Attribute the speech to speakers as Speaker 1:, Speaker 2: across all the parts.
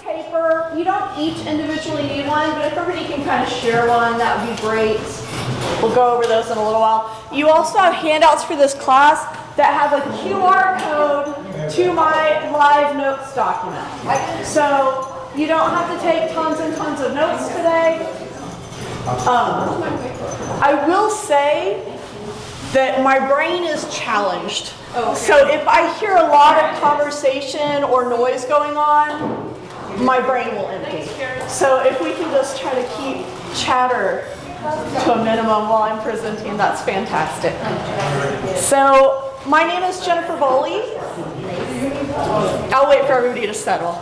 Speaker 1: paper. You don't each individually need one, but if everybody can kind of share one, that would be great. We'll go over those in a little while. You also have handouts for this class that have a QR code to my live notes document. So you don't have to take tons and tons of notes today. I will say that my brain is challenged. So if I hear a lot of conversation or noise going on, my brain will empty. So if we can just try to keep chatter to a minimum while I'm presenting, that's fantastic. So my name is Jennifer Boley. I'll wait for everybody to settle.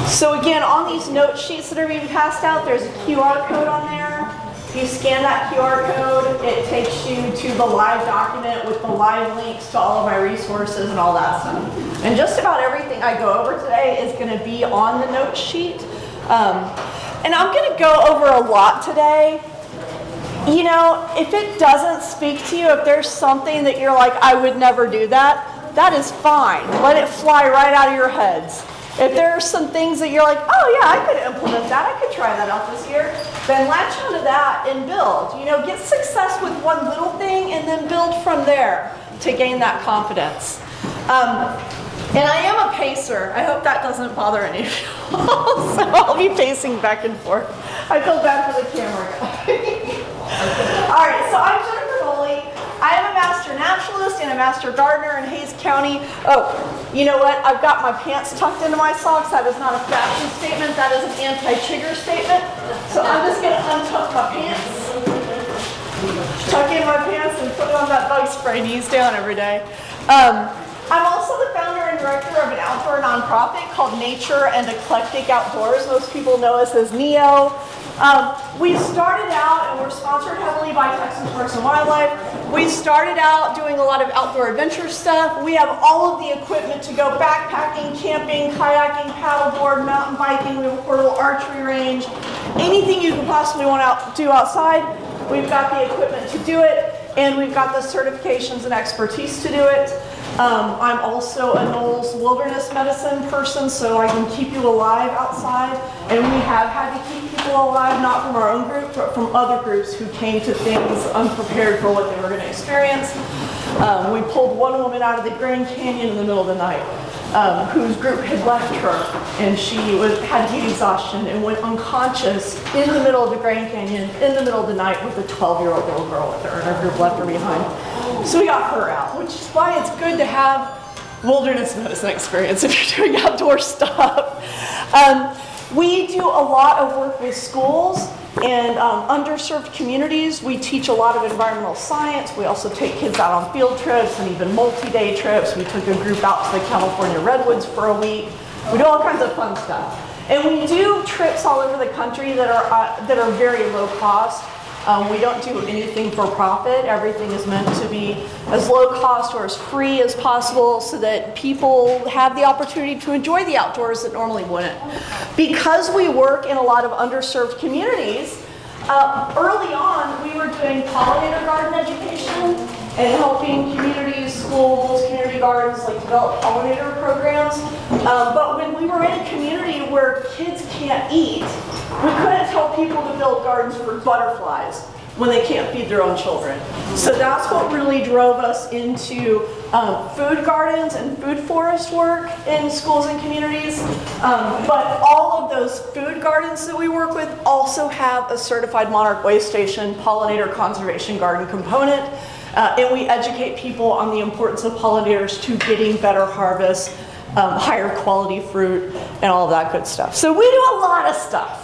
Speaker 1: So again, on these note sheets that are being passed out, there's a QR code on there. If you scan that QR code, it takes you to the live document with the live links to all of my resources and all that stuff. And just about everything I go over today is going to be on the note sheet. And I'm going to go over a lot today. You know, if it doesn't speak to you, if there's something that you're like, I would never do that, that is fine. Let it fly right out of your heads. If there are some things that you're like, oh yeah, I could implement that, I could try that out this year, then latch onto that and build. You know, get success with one little thing and then build from there to gain that confidence. And I am a pacer. I hope that doesn't bother any of you. So I'll be pacing back and forth. I feel bad for the camera guy. All right, so I'm Jennifer Boley. I am a master naturalist and a master gardener in Hays County. Oh, you know what? I've got my pants tucked into my socks. That is not a fashion statement. That is an anti-chigger statement. So I'm just going to untuck my pants, tuck in my pants, and put on that bug spray, knees down every day. I'm also the founder and director of an outdoor nonprofit called Nature and Eclectic Outdoors. Most people know us as NEO. We started out, and we're sponsored heavily by Texas Parks and Wildlife. We started out doing a lot of outdoor adventure stuff. We have all of the equipment to go backpacking, camping, kayaking, paddleboard, mountain biking. We have a portable archery range. Anything you could possibly want to do outside, we've got the equipment to do it, and we've got the certifications and expertise to do it. I'm also a Knowles wilderness medicine person, so I can keep you alive outside. And we have had to keep people alive, not from our own group, but from other groups who came to things unprepared for what they were going to experience. We pulled one woman out of the Grand Canyon in the middle of the night, whose group had left her, and she had heat exhaustion and went unconscious in the middle of the Grand Canyon, in the middle of the night, with a 12-year-old little girl with her, and our group left her behind. So we got her out, which is why it's good to have wilderness medicine experience if you're doing outdoor stuff. We do a lot of work with schools and underserved communities. We teach a lot of environmental science. We also take kids out on field trips and even multi-day trips. We took a group out to the California Redwoods for a week. We do all kinds of fun stuff. And we do trips all over the country that are very low cost. We don't do anything for profit. Everything is meant to be as low cost or as free as possible so that people have the opportunity to enjoy the outdoors that normally wouldn't. Because we work in a lot of underserved communities, early on we were doing pollinator garden education and helping communities, schools, community gardens develop pollinator programs. But when we were in a community where kids can't eat, we couldn't tell people to build gardens for butterflies when they can't feed their own children. So that's what really drove us into food gardens and food forest work in schools and communities. But all of those food gardens that we work with also have a certified Monarch Way Station pollinator conservation garden component. And we educate people on the importance of pollinators to getting better harvests, higher quality fruit, and all of that good stuff. So we do a lot of stuff.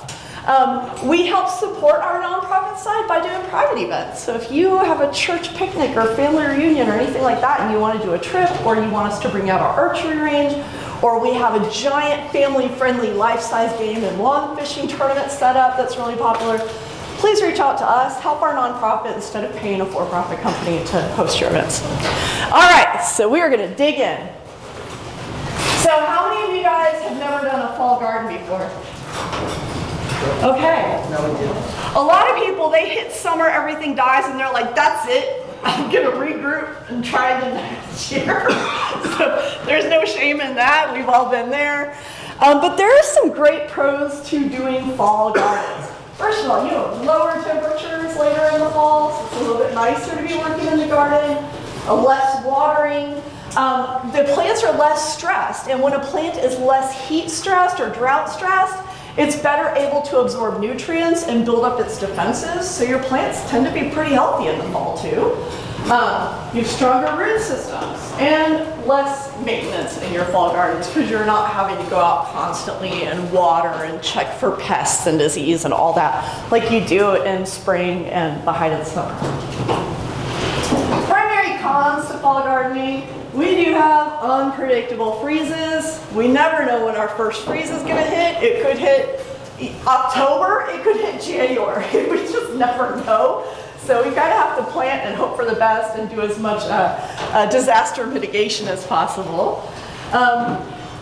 Speaker 1: We help support our nonprofit side by doing private events. So if you have a church picnic or family reunion or anything like that and you want to do a trip, or you want us to bring out our archery range, or we have a giant family-friendly life-size game and lawn fishing tournament set up that's really popular, please reach out to us, help our nonprofit instead of paying a for-profit company to host your events. All right, so we are going to dig in. So how many of you guys have never done a fall garden before? Okay. A lot of people, they hit summer, everything dies, and they're like, that's it. I'm gonna regroup and try again next year. So there's no shame in that. We've all been there. But there are some great pros to doing fall gardens. First of all, you have lower temperatures later in the fall, so it's a little bit nicer to be working in the garden, less watering. The plants are less stressed, and when a plant is less heat stressed or drought stressed, it's better able to absorb nutrients and build up its defenses, so your plants tend to be pretty healthy in the fall too. You have stronger root systems and less maintenance in your fall gardens because you're not having to go out constantly and water and check for pests and disease and all that like you do in spring and the height of the summer. Primary cons to fall gardening. We do have unpredictable freezes. We never know when our first freeze is gonna hit. It could hit October, it could hit January. We just never know. So we kind of have to plant and hope for the best and do as much disaster mitigation as possible.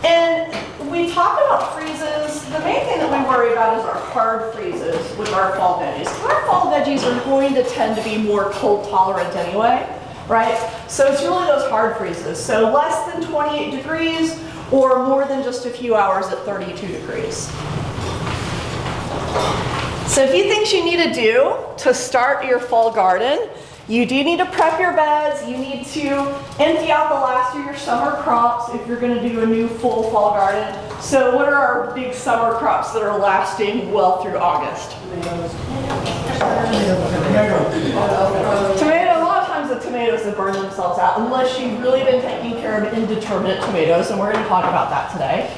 Speaker 1: And we talk about freezes. The main thing that we worry about is our hard freezes with our fall veggies. Our fall veggies are going to tend to be more cold tolerant anyway, right? So it's really those hard freezes. So less than 28 degrees or more than just a few hours at 32 degrees. So a few things you need to do to start your fall garden. You do need to prep your beds. You need to empty out the last of your summer crops if you're going to do a new full fall garden. So what are our big summer crops that are lasting well through August? Tomato. A lot of times the tomatoes that burn themselves out unless you've really been taking care of indeterminate tomatoes, and we're going to talk about that today.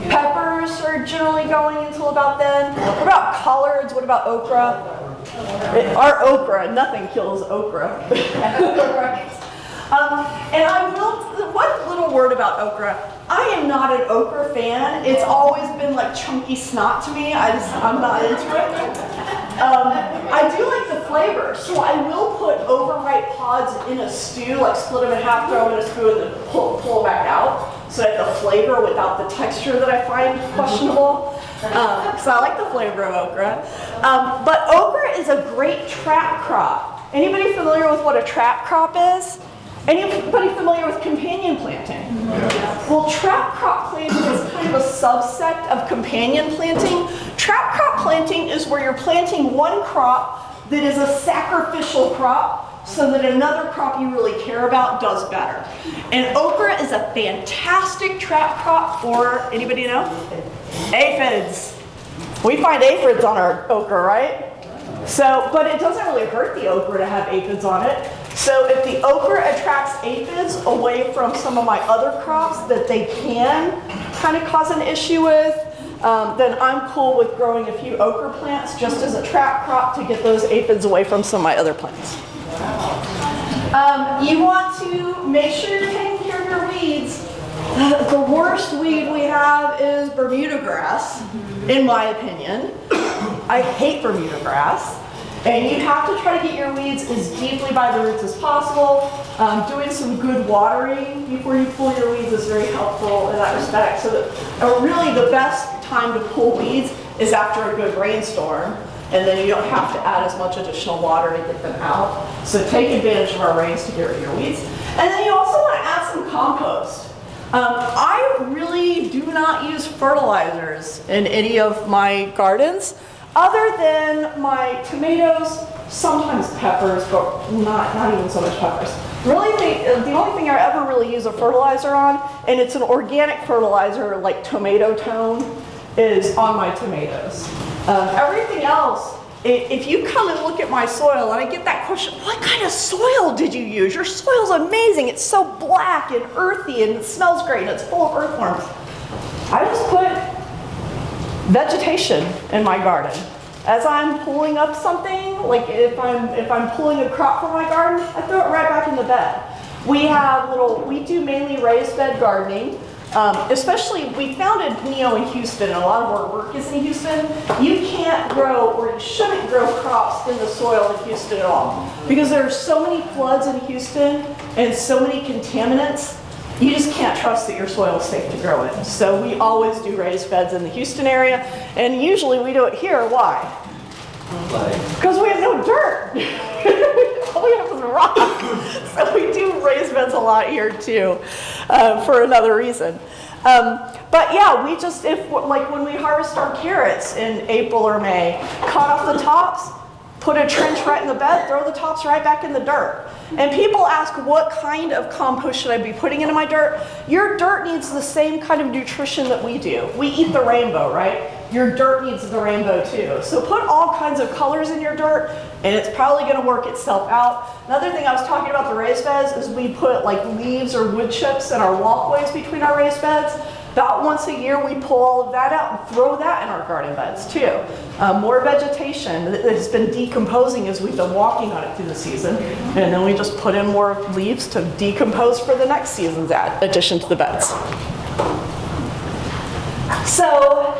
Speaker 1: Peppers are generally going until about then. What about collards? What about okra? Our okra, nothing kills okra. And I will, one little word about okra. I am not an okra fan. It's always been like chunky snot to me. I'm not into it. I do like the flavor, so I will put overripe pods in a stew, like split them in half, throw them in a spoon, and then pull them back out. So I have the flavor without the texture that I find questionable. Because I like the flavor of okra. But okra is a great trap crop. Anybody familiar with what a trap crop is? Anybody familiar with companion planting? Well, trap crop planting is kind of a subsect of companion planting. Trap crop planting is where you're planting one crop that is a sacrificial crop so that another crop you really care about does better. And okra is a fantastic trap crop for, anybody know? Aphids. We find aphids on our okra, right? So, but it doesn't really hurt the okra to have aphids on it. So if the okra attracts aphids away from some of my other crops that they can kind of cause an issue with, then I'm cool with growing a few okra plants just as a trap crop to get those aphids away from some of my other plants. You want to make sure you're taking care of your weeds. The worst weed we have is Bermuda grass, in my opinion. I hate Bermuda grass. And you have to try to get your weeds as deeply by the roots as possible. Doing some good watering before you pull your weeds is very helpful in that respect. So that, really the best time to pull weeds is after a good rainstorm. And then you don't have to add as much additional water to get them out. So take advantage of our rains to get rid of your weeds. And then you also want to add some compost. I really do not use fertilizers in any of my gardens, other than my tomatoes, sometimes peppers, but not even so much peppers. Really, the only thing I ever really use a fertilizer on, and it's an organic fertilizer like Tomato Tone, is on my tomatoes. Everything else, if you come and look at my soil, and I get that question, what kind of soil did you use? Your soil's amazing. It's so black and earthy, and it smells great, and it's full of earthworms. I just put vegetation in my garden. As I'm pulling up something, like if I'm pulling a crop from my garden, I throw it right back in the bed. We do mainly raised bed gardening. Especially, we founded NEO in Houston, and a lot of our work is in Houston. You can't grow, or you shouldn't grow crops in the soil in Houston at all. Because there are so many floods in Houston and so many contaminants, you just can't trust that your soil is safe to grow in. So we always do raised beds in the Houston area, and usually we do it here. Why? Because we have no dirt. We we have is rock. So we do raised beds a lot here too, for another reason. But yeah, we just, like when we harvest our carrots in April or May, cut off the tops, put a trench right in the bed, throw the tops right back in the dirt. And people ask, what kind of compost should I be putting into my dirt? Your dirt needs the same kind of nutrition that we do. We eat the rainbow, right? Your dirt needs the rainbow too. So put all kinds of colors in your dirt, and it's probably going to work itself out. Another thing I was talking about the raised beds is we put like leaves or wood chips in our walkways between our raised beds. About once a year, we pull all of that out and throw that in our garden beds too. More vegetation that has been decomposing as we've been walking on it through the season. And then we just put in more leaves to decompose for the next season's addition to the beds. So,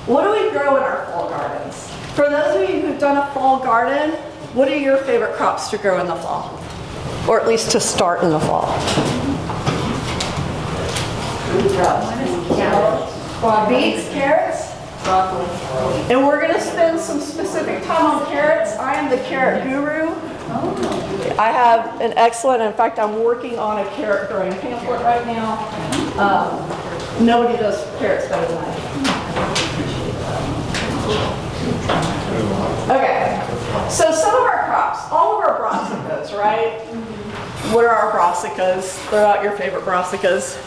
Speaker 1: what do we grow in our fall gardens? For those of you who've done a fall garden, what are your favorite crops to grow in the fall? Or at least to start in the fall? Beets, carrots, broccoli. And we're going to spend some specific time on carrots. I am the carrot guru. I have an excellent, in fact, I'm working on a carrot growing pamphlet right now. Nobody does carrots better than I do. Okay, so some of our crops, all of our brassicas, right? What are our brassicas? Throw out your favorite brassicas.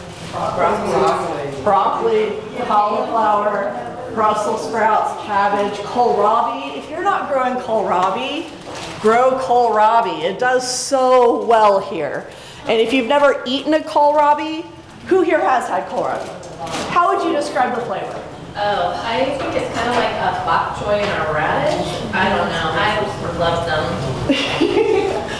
Speaker 1: Broccoli, cauliflower, Brussels sprouts, cabbage, kohlrabi. If you're not growing kohlrabi, grow kohlrabi. It does so well here. And if you've never eaten a kohlrabi, who here has had kohlrabi? How would you describe the flavor?
Speaker 2: Oh, I think it's kind of like a bok choy and a radish. I don't know. I just love them.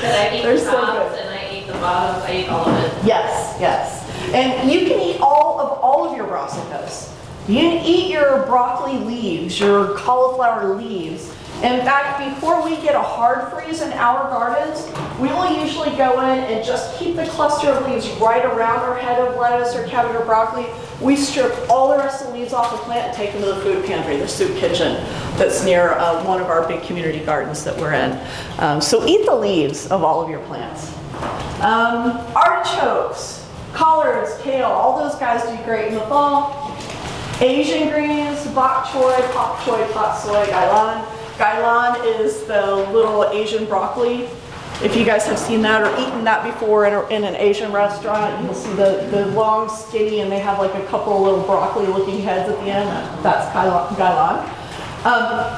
Speaker 2: But I eat the tops and I eat the bottoms. I eat all of it.
Speaker 1: Yes, yes. And you can eat all of your brassicas. You can eat your broccoli leaves, your cauliflower leaves. In fact, before we get a hard freeze in our gardens, we will usually go in and just keep the cluster of leaves right around our head of lettuce or cabbage or broccoli. We strip all the rest of the leaves off the plant and take them to the food pantry, the soup kitchen that's near one of our big community gardens that we're in. So eat the leaves of all of your plants. Artichokes, collards, kale, all those guys do great in the fall. Asian greens, bok choy, pak choy, pat soy, gailan. Gailan is the little Asian broccoli. If you guys have seen that or eaten that before in an Asian restaurant, you'll see the long, skinny, and they have like a couple little broccoli-looking heads at the end. That's gailan.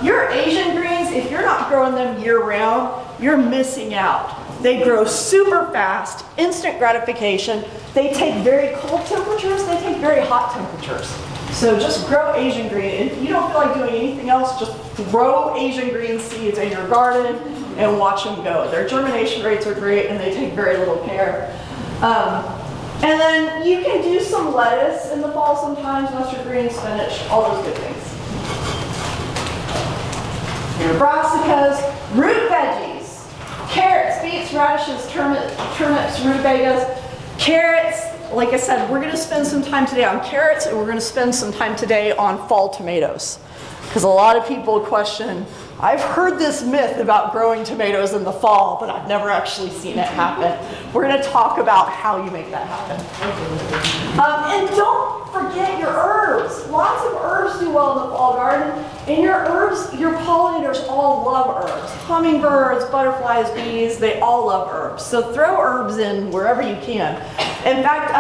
Speaker 1: Your Asian greens, if you're not growing them year-round, you're missing out. They grow super fast, instant gratification. They take very cold temperatures, they take very hot temperatures. So just grow Asian green. If you don't feel like doing anything else, just throw Asian green seeds in your garden and watch them go. Their germination rates are great and they take very little care. And then you can do some lettuce in the fall sometimes, mustard green, spinach, all those good things. Your brassicas, root veggies, carrots, beets, radishes, turnips, rutabagas, carrots. Like I said, we're going to spend some time today on carrots and we're going to spend some time today on fall tomatoes. Because a lot of people question, I've heard this myth about growing tomatoes in the fall, but I've never actually seen it happen. We're going to talk about how you make that happen. And don't forget your herbs. Lots of herbs do well in the fall garden. And your herbs, your pollinators all love herbs. Hummingbirds, butterflies, bees, they all love herbs. So throw herbs in wherever you can. In fact,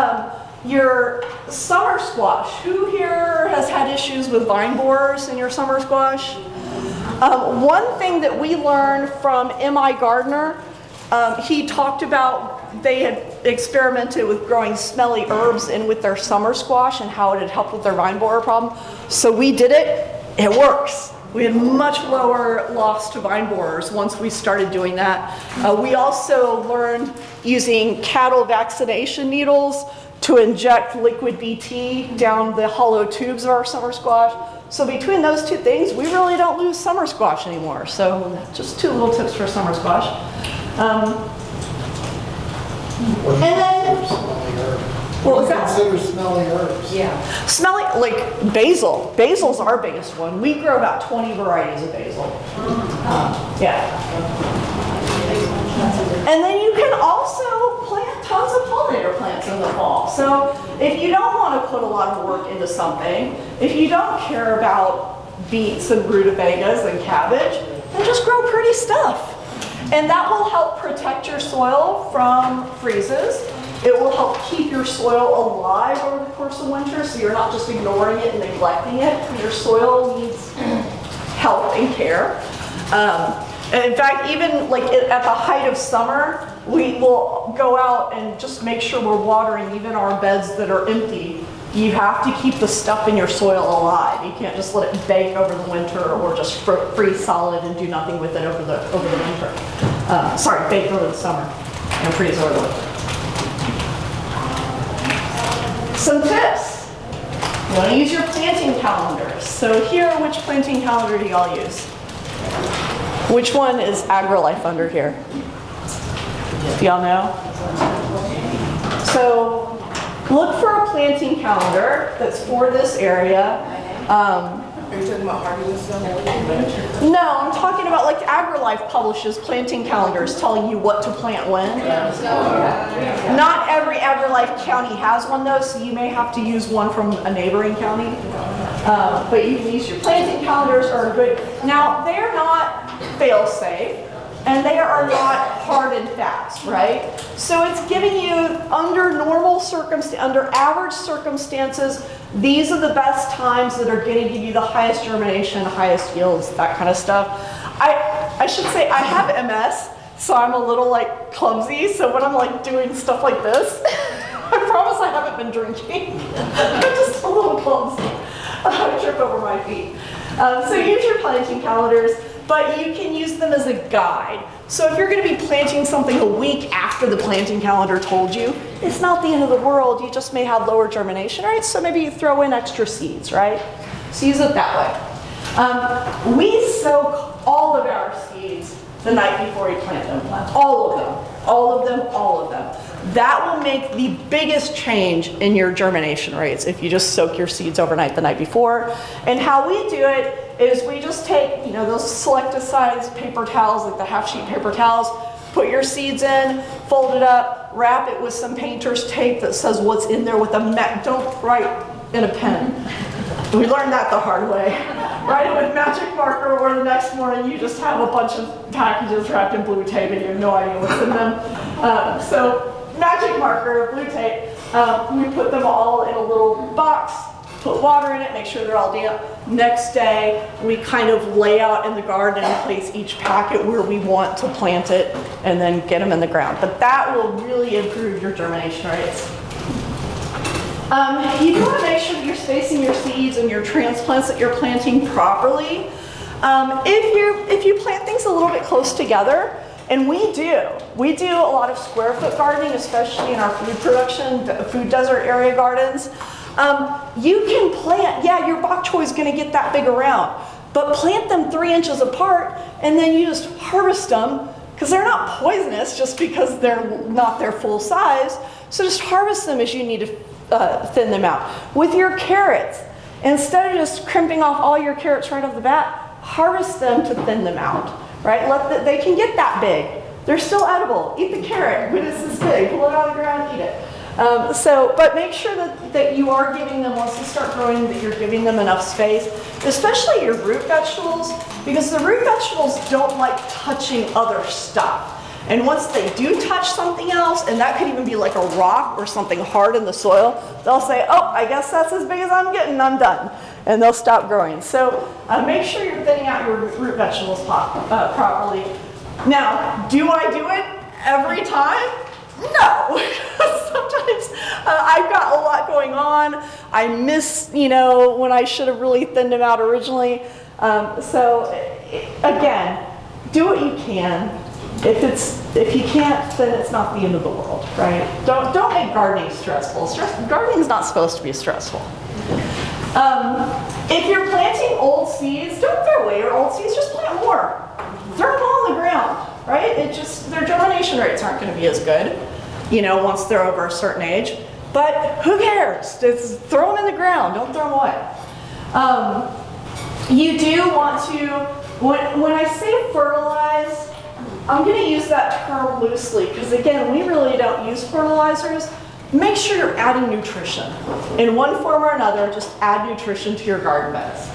Speaker 1: your summer squash. Who here has had issues with vine borers in your summer squash? One thing that we learned from M.I. Gardner, he talked about they had experimented with growing smelly herbs in with their summer squash and how it had helped with their vine borer problem. So we did it. It works. We had much lower loss to vine borers once we started doing that. We also learned using cattle vaccination needles to inject liquid BT down the hollow tubes of our summer squash. So between those two things, we really don't lose summer squash anymore. So just two little tips for summer squash. And then, what was that?
Speaker 3: Consider smelly herbs.
Speaker 2: Yeah.
Speaker 1: Smelly, like basil. Basil's our biggest one. We grow about 20 varieties of basil. Yeah. And then you can also plant tons of pollinator plants in the fall. So if you don't want to put a lot of work into something, if you don't care about beets and rutabagas and cabbage, then just grow pretty stuff. And that will help protect your soil from freezes. It will help keep your soil alive over the course of winter, so you're not just ignoring it and neglecting it. Your soil needs help and care. And in fact, even like at the height of summer, we will go out and just make sure we're watering even our beds that are empty. You have to keep the stuff in your soil alive. You can't just let it bake over the winter or just freeze solid and do nothing with it over the winter. Sorry, bake over the summer and freeze over the winter. Some tips. You want to use your planting calendars. So here, which planting calendar do y'all use? Which one is AgriLife under here? Do y'all know? So look for a planting calendar that's for this area.
Speaker 3: Are you talking about Harvey's stuff?
Speaker 1: No, I'm talking about like AgriLife publishes planting calendars telling you what to plant when. Not every AgriLife county has one though, so you may have to use one from a neighboring county. But you can use your planting calendars are good. Now, they're not fail-safe, and they are not hard and fast, right? So it's giving you under normal circumstances, under average circumstances, these are the best times that are going to give you the highest germination, highest yields, that kind of stuff. I should say I have MS, so I'm a little like clumsy. So when I'm like doing stuff like this, I promise I haven't been drinking. I'm just a little clumsy. I trip over my feet. So use your planting calendars, but you can use them as a guide. So if you're going to be planting something a week after the planting calendar told you, it's not the end of the world. You just may have lower germination rates, so maybe you throw in extra seeds, right? So use it that way. We soak all of our seeds the night before we plant them. All of them. All of them. All of them. That will make the biggest change in your germination rates if you just soak your seeds overnight the night before. And how we do it is we just take, those selected size paper towels, like the half sheet paper towels, put your seeds in, fold it up, wrap it with some painter's tape that says what's in there with a don't write in a pen. We learned that the hard way. Write it with magic marker, or the next morning you just have a bunch of packages wrapped in blue tape and you have no idea what's in them. So magic marker, blue tape, we put them all in a little box, put water in it, make sure they're all damp. Next day, we kind of lay out in the garden and place each packet where we want to plant it and then get them in the ground. But that will really improve your germination rates. You want to make sure that you're spacing your seeds and your transplants that you're planting properly. If you plant things a little bit close together, and we do a lot of square foot gardening, especially in our food production, food desert area gardens. You can plant, your bok choy is going to get that big around, but plant them 3 inches apart and then you just harvest them because they're not poisonous just because they're not their full size. So just harvest them as you need to thin them out. With your carrots, instead of just crimping off all your carrots right off the bat, harvest them to thin them out, right? They can get that big. They're still edible. Eat the carrot when it's this big. Pull it out of the ground, eat it. But make sure that you are giving them, once they start growing, that you're giving them enough space, especially your root vegetables, because the root vegetables don't like touching other stuff. And once they do touch something else, and that could even be like a rock or something hard in the soil, they'll say, oh, I guess that's as big as I'm getting, I'm done. And they'll stop growing. So make sure you're thinning out your root vegetables properly. Now, do I do it every time? No. Sometimes I've got a lot going on. I miss, when I should have really thinned them out originally. Again, do what you can. If you can't, then it's not the end of the world, right? Don't make gardening stressful. Gardening's not supposed to be stressful. If you're planting old seeds, don't throw away your old seeds, just plant more. Throw them all on the ground, right? Their germination rates aren't going to be as good, once they're over a certain age. But who cares? Just throw them in the ground, don't throw them away. You do want to, when I say fertilize, I'm going to use that term loosely because again, we really don't use fertilizers. Make sure you're adding nutrition. In one form or another, just add nutrition to your garden beds.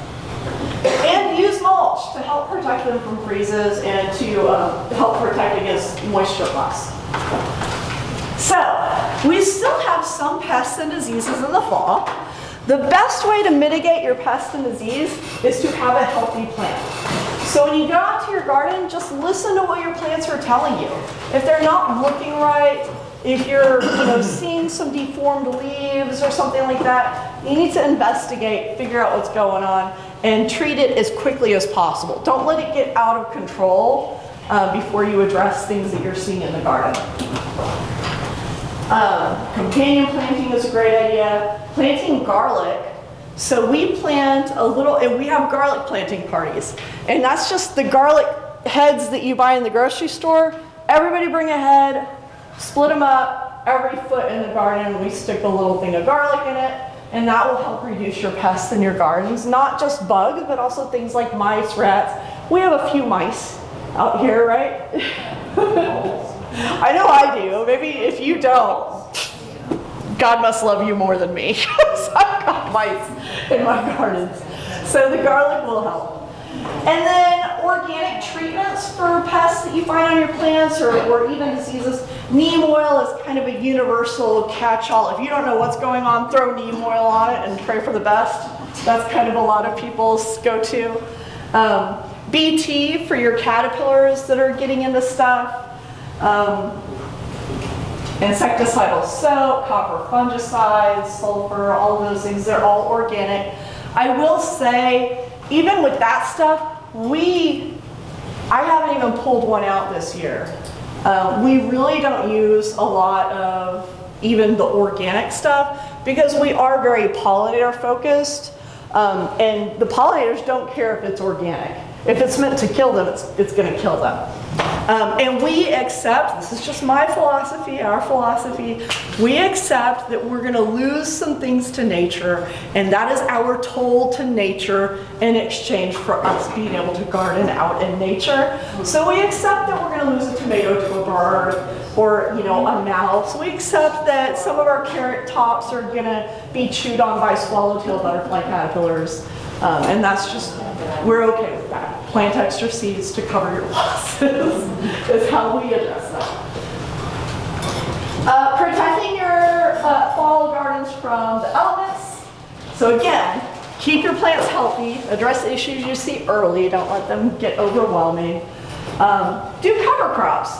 Speaker 1: And use mulch to help protect them from freezes and to help protect against moisture loss. So, we still have some pests and diseases in the fall. The best way to mitigate your pest and disease is to have a healthy plant. So when you go out to your garden, just listen to what your plants are telling you. If they're not looking right, if you're seeing some deformed leaves or something like that, you need to investigate, figure out what's going on, and treat it as quickly as possible. Don't let it get out of control before you address things that you're seeing in the garden. Companion planting is a great idea. Planting garlic. So we plant a little, and we have garlic planting parties. And that's just the garlic heads that you buy in the grocery store. Everybody bring a head, split them up, every foot in the garden. We stick a little thing of garlic in it. And that will help reduce your pests in your gardens. Not just bugs, but also things like mice, rats. We have a few mice out here, right? I know I do. Maybe if you don't, God must love you more than me. I've got mice in my gardens. So the garlic will help. And then organic treatments for pests that you find on your plants or even diseases. Neem oil is kind of a universal catch-all. If you don't know what's going on, throw neem oil on it and pray for the best. That's kind of a lot of people's go-to. BT for your caterpillars that are getting into stuff. Insecticidal soap, copper fungicides, sulfur, all of those things, they're all organic. I will say, even with that stuff, I haven't even pulled one out this year. We really don't use a lot of even the organic stuff because we are very pollinator focused, and the pollinators don't care if it's organic. If it's meant to kill them, it's going to kill them. And we accept, this is just my philosophy, our philosophy, we accept that we're going to lose some things to nature, and that is our toll to nature in exchange for us being able to garden out in nature. So we accept that we're going to lose a tomato to a bird or a mouse. We accept that some of our carrot tops are going to be chewed on by swallowtail butterfly caterpillars. And that's just, we're okay with that. Plant extra seeds to cover your losses is how we address that. Protecting your fall gardens from the elements. So again, keep your plants healthy, address issues you see early, don't let them get overwhelming. Do cover crops.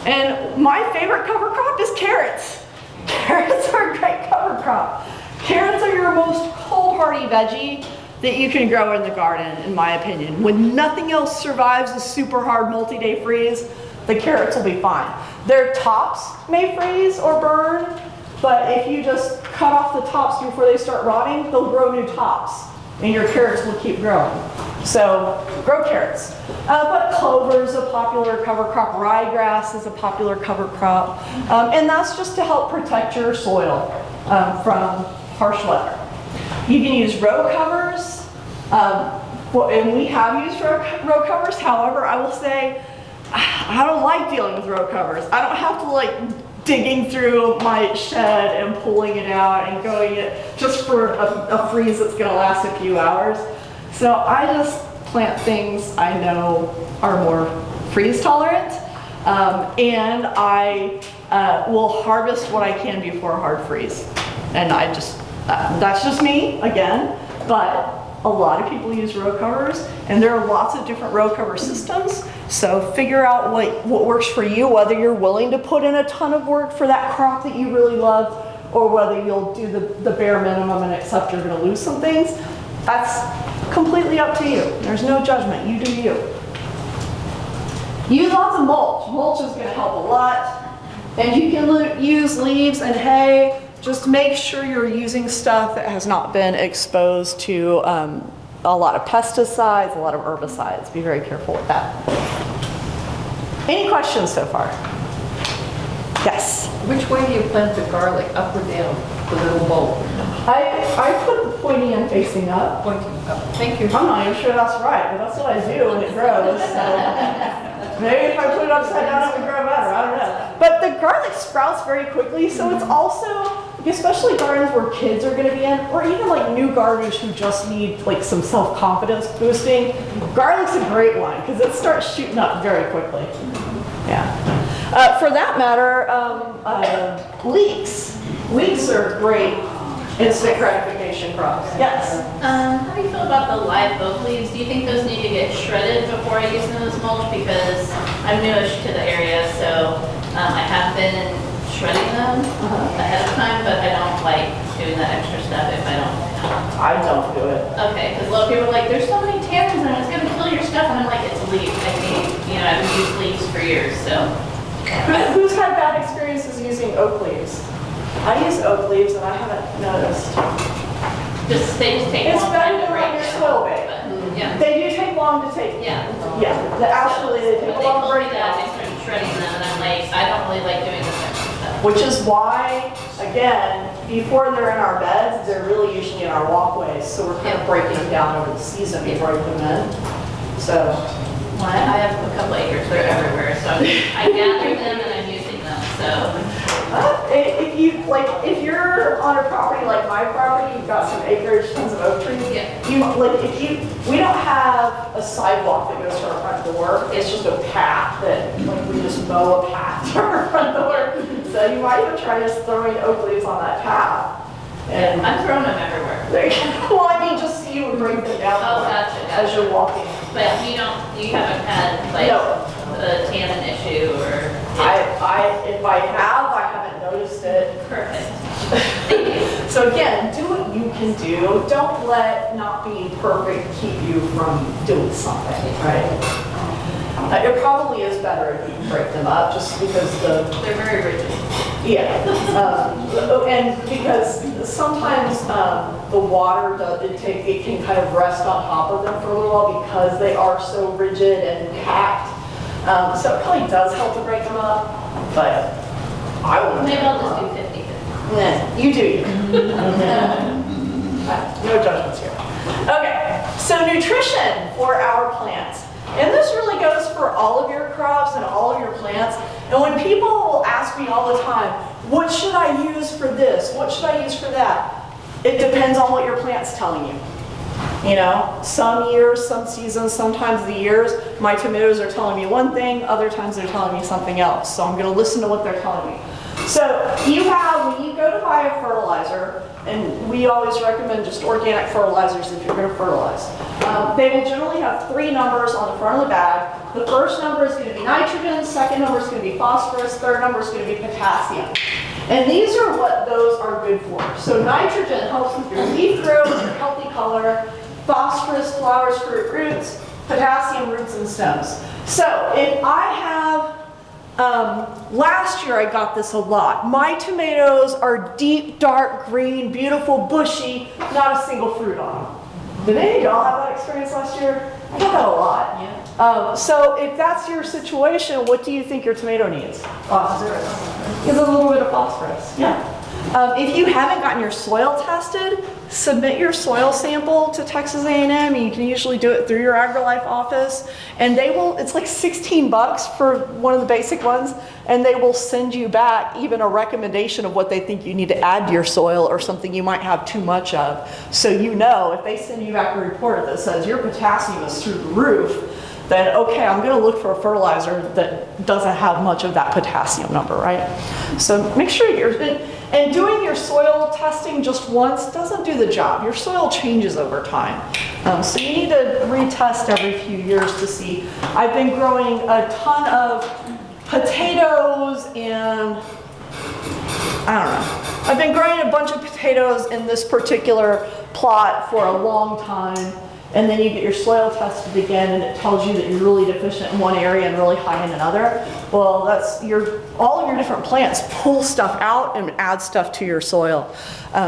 Speaker 1: And my favorite cover crop is carrots. Carrots are a great cover crop. Carrots are your most cold hardy veggie that you can grow in the garden, in my opinion. When nothing else survives a super hard multi-day freeze, the carrots will be fine. Their tops may freeze or burn, but if you just cut off the tops before they start rotting, they'll grow new tops, and your carrots will keep growing. So, grow carrots. But clover is a popular cover crop. Ryegrass is a popular cover crop. And that's just to help protect your soil from harsh weather. You can use row covers, and we have used row covers. However, I will say, I don't like dealing with row covers. I don't have to like digging through my shed and pulling it out and going it just for a freeze that's gonna last a few hours. So I just plant things I know are more freeze tolerant, and I will harvest what I can before a hard freeze. And I just, that's just me, again, but a lot of people use row covers, and there are lots of different row cover systems. So figure out what works for you, whether you're willing to put in a ton of work for that crop that you really love, or whether you'll do the bare minimum and accept you're gonna lose some things. That's completely up to you. There's no judgment, you do you. Use lots of mulch. Mulch is gonna help a lot. And you can use leaves and hay. Just make sure you're using stuff that has not been exposed to a lot of pesticides, a lot of herbicides. Be very careful with that. Any questions so far? Yes?
Speaker 4: Which way do you plant the garlic, up or down, the little bulb?
Speaker 1: I put the pointy end facing up.
Speaker 4: Pointing up. Thank you.
Speaker 1: I'm not even sure that's right, but that's what I do when it grows. So. Maybe if I put it upside down, it would grow better. I don't know. But the garlic sprouts very quickly, so it's also, especially gardens where kids are going to be in, or even like new gardeners who just need like some self-confidence boosting. Garlic's a great one because it starts shooting up very quickly. Yeah. For that matter, leeks. Leeks are great instant gratification crops. Yes.
Speaker 2: How do you feel about the live oak leaves? Do you think those need to get shredded before I use them as mulch? Because I'm newish to the area, so I have been shredding them ahead of time, but I don't like doing that extra step if I don't.
Speaker 1: I don't do it.
Speaker 2: Okay, because a lot of people are like, there's so many tannins and it's gonna kill your stuff, and I'm like, it's a leaf. I think, I've used leaves for years, so.
Speaker 1: Who's had bad experiences using oak leaves? I use oak leaves and I haven't noticed.
Speaker 2: They just take a
Speaker 1: It's
Speaker 2: long
Speaker 1: better
Speaker 2: time to
Speaker 1: than
Speaker 2: break
Speaker 1: on your
Speaker 2: down.
Speaker 1: soil bed.
Speaker 2: But, yeah.
Speaker 1: They do take long to take.
Speaker 2: Yeah.
Speaker 1: Yeah, absolutely, they take
Speaker 2: But
Speaker 1: a
Speaker 2: they
Speaker 1: long
Speaker 2: told me
Speaker 1: break
Speaker 2: that, they
Speaker 1: down.
Speaker 2: started shredding them, and I'm like, I don't really like doing this extra stuff.
Speaker 1: Which is why, again, before they're in our beds, they're really usually in our walkways. So we're kind of breaking them down over the season before we put them in. So,
Speaker 2: Well, I have a couple acres, they're everywhere, so I gather them and I'm using them, so.
Speaker 1: if you're on a property like my property, you've got some acreage, tons of oak trees.
Speaker 2: Yeah.
Speaker 1: We don't have a sidewalk that goes to our front door. It's just a path that, we just mow a path to our front door. So you might even try just throwing oak leaves on that path. And
Speaker 2: I'm throwing them everywhere.
Speaker 1: well, I mean, just so you would break them down
Speaker 2: Oh, gotcha,
Speaker 1: as you're walking.
Speaker 2: But you haven't had like
Speaker 1: No.
Speaker 2: a tannin issue or?
Speaker 1: If I haven't noticed it.
Speaker 2: Perfect. Thank you.
Speaker 1: So again, do what you can do. Don't let not being perfect keep you from doing something, right? It probably is better if you break them up, just because
Speaker 2: They're very rigid.
Speaker 1: and because sometimes the water it can kind of rest on top of them for a little while because they are so rigid and packed. So it probably does help to break them up, but I wouldn't.
Speaker 2: Maybe I'll just do 50/50.
Speaker 1: Yeah, you do you. No judgments here. Okay, so nutrition for our plants. And this really goes for all of your crops and all of your plants. And when people will ask me all the time, what should I use for this? What should I use for that? It depends on what your plant's telling you. Some years, some seasons, sometimes the years, my tomatoes are telling me one thing, other times they're telling me something else. So I'm going to listen to what they're telling me. So when you go to buy a fertilizer, and we always recommend just organic fertilizers if you're going to fertilize. They will generally have 3 numbers on the front of the bag. The first number is going to be nitrogen, second number is going to be phosphorus, third number is going to be potassium. And these are what those are good for. So nitrogen helps with your leaf growth, your healthy color, phosphorus, flowers, fruit, roots, potassium, roots and stems. So if I have last year I got this a lot. My tomatoes are deep, dark green, beautiful, bushy, not a single fruit on them. Did any of y'all have that experience last year? I got that a lot.
Speaker 2: Yeah.
Speaker 1: So if that's your situation, what do you think your tomato needs? Phosphorus. Gives a little bit of phosphorus. Yeah. If you haven't gotten your soil tested, submit your soil sample to Texas A&M. You can usually do it through your AgriLife office, and it's like $16 for one of the basic ones, and they will send you back even a recommendation of what they think you need to add to your soil or something you might have too much of. So if they send you back a report that says your potassium is through the roof, then okay, I'm going to look for a fertilizer that doesn't have much of that potassium number, right? So make sure and doing your soil testing just once doesn't do the job. Your soil changes over time. So you need to retest every few years to see. I've been growing a ton of potatoes and I don't know. I've been growing a bunch of potatoes in this particular plot for a long time. And then you get your soil tested again and it tells you that you're really deficient in one area and really high in another. Well, all of your different plants pull stuff out and add stuff to your soil.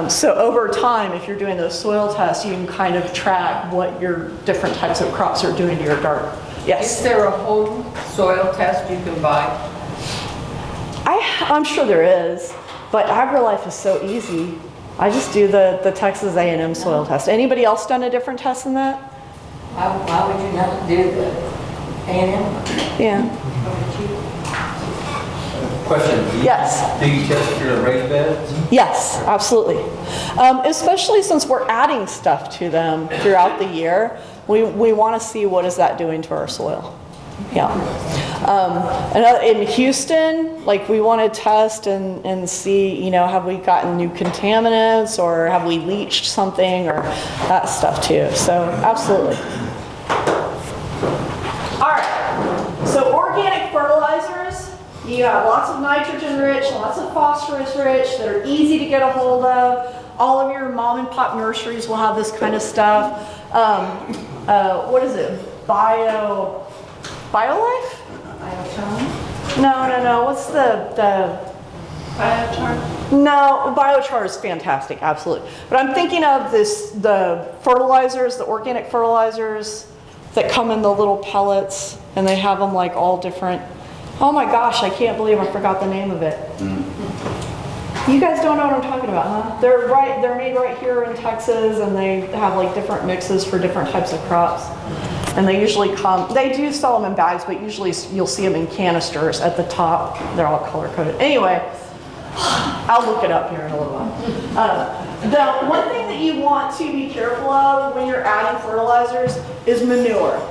Speaker 1: So over time, if you're doing those soil tests, you can kind of track what your different types of crops are doing to your garden. Yes?
Speaker 4: Is there a home soil test you can buy?
Speaker 1: I'm sure there is, but AgriLife is so easy. I just do the Texas A&M soil test. Anybody else done a different test than that?
Speaker 4: Why would you not do that?
Speaker 1: Yeah.
Speaker 5: Question.
Speaker 1: Yes.
Speaker 5: Do you test your raised beds?
Speaker 1: Yes, absolutely. Especially since we're adding stuff to them throughout the year, we want to see what is that doing to our soil. Yeah. And in Houston, like we want to test and see, you know, have we gotten new contaminants or have we leached something or that stuff too. So absolutely. All right. So organic fertilizers. You have lots of nitrogen rich, lots of phosphorus rich that are easy to get a hold of. All of your mom and pop nurseries will have this kind of stuff. What is it? BioLife? No. What's the
Speaker 2: Biochar?
Speaker 1: No, biochar is fantastic, absolutely. But I'm thinking of the fertilizers, the organic fertilizers that come in the little pellets, and they have them like all different. Oh my gosh, I can't believe I forgot the name of it. You guys don't know what I'm talking about, huh? They're made right here in Texas, and they have like different mixes for different types of crops. And they usually they do sell them in bags, but usually you'll see them in canisters at the top. They're all color coded. Anyway, I'll look it up here in a little while. The one thing that you want to be careful of when you're adding fertilizers is manure.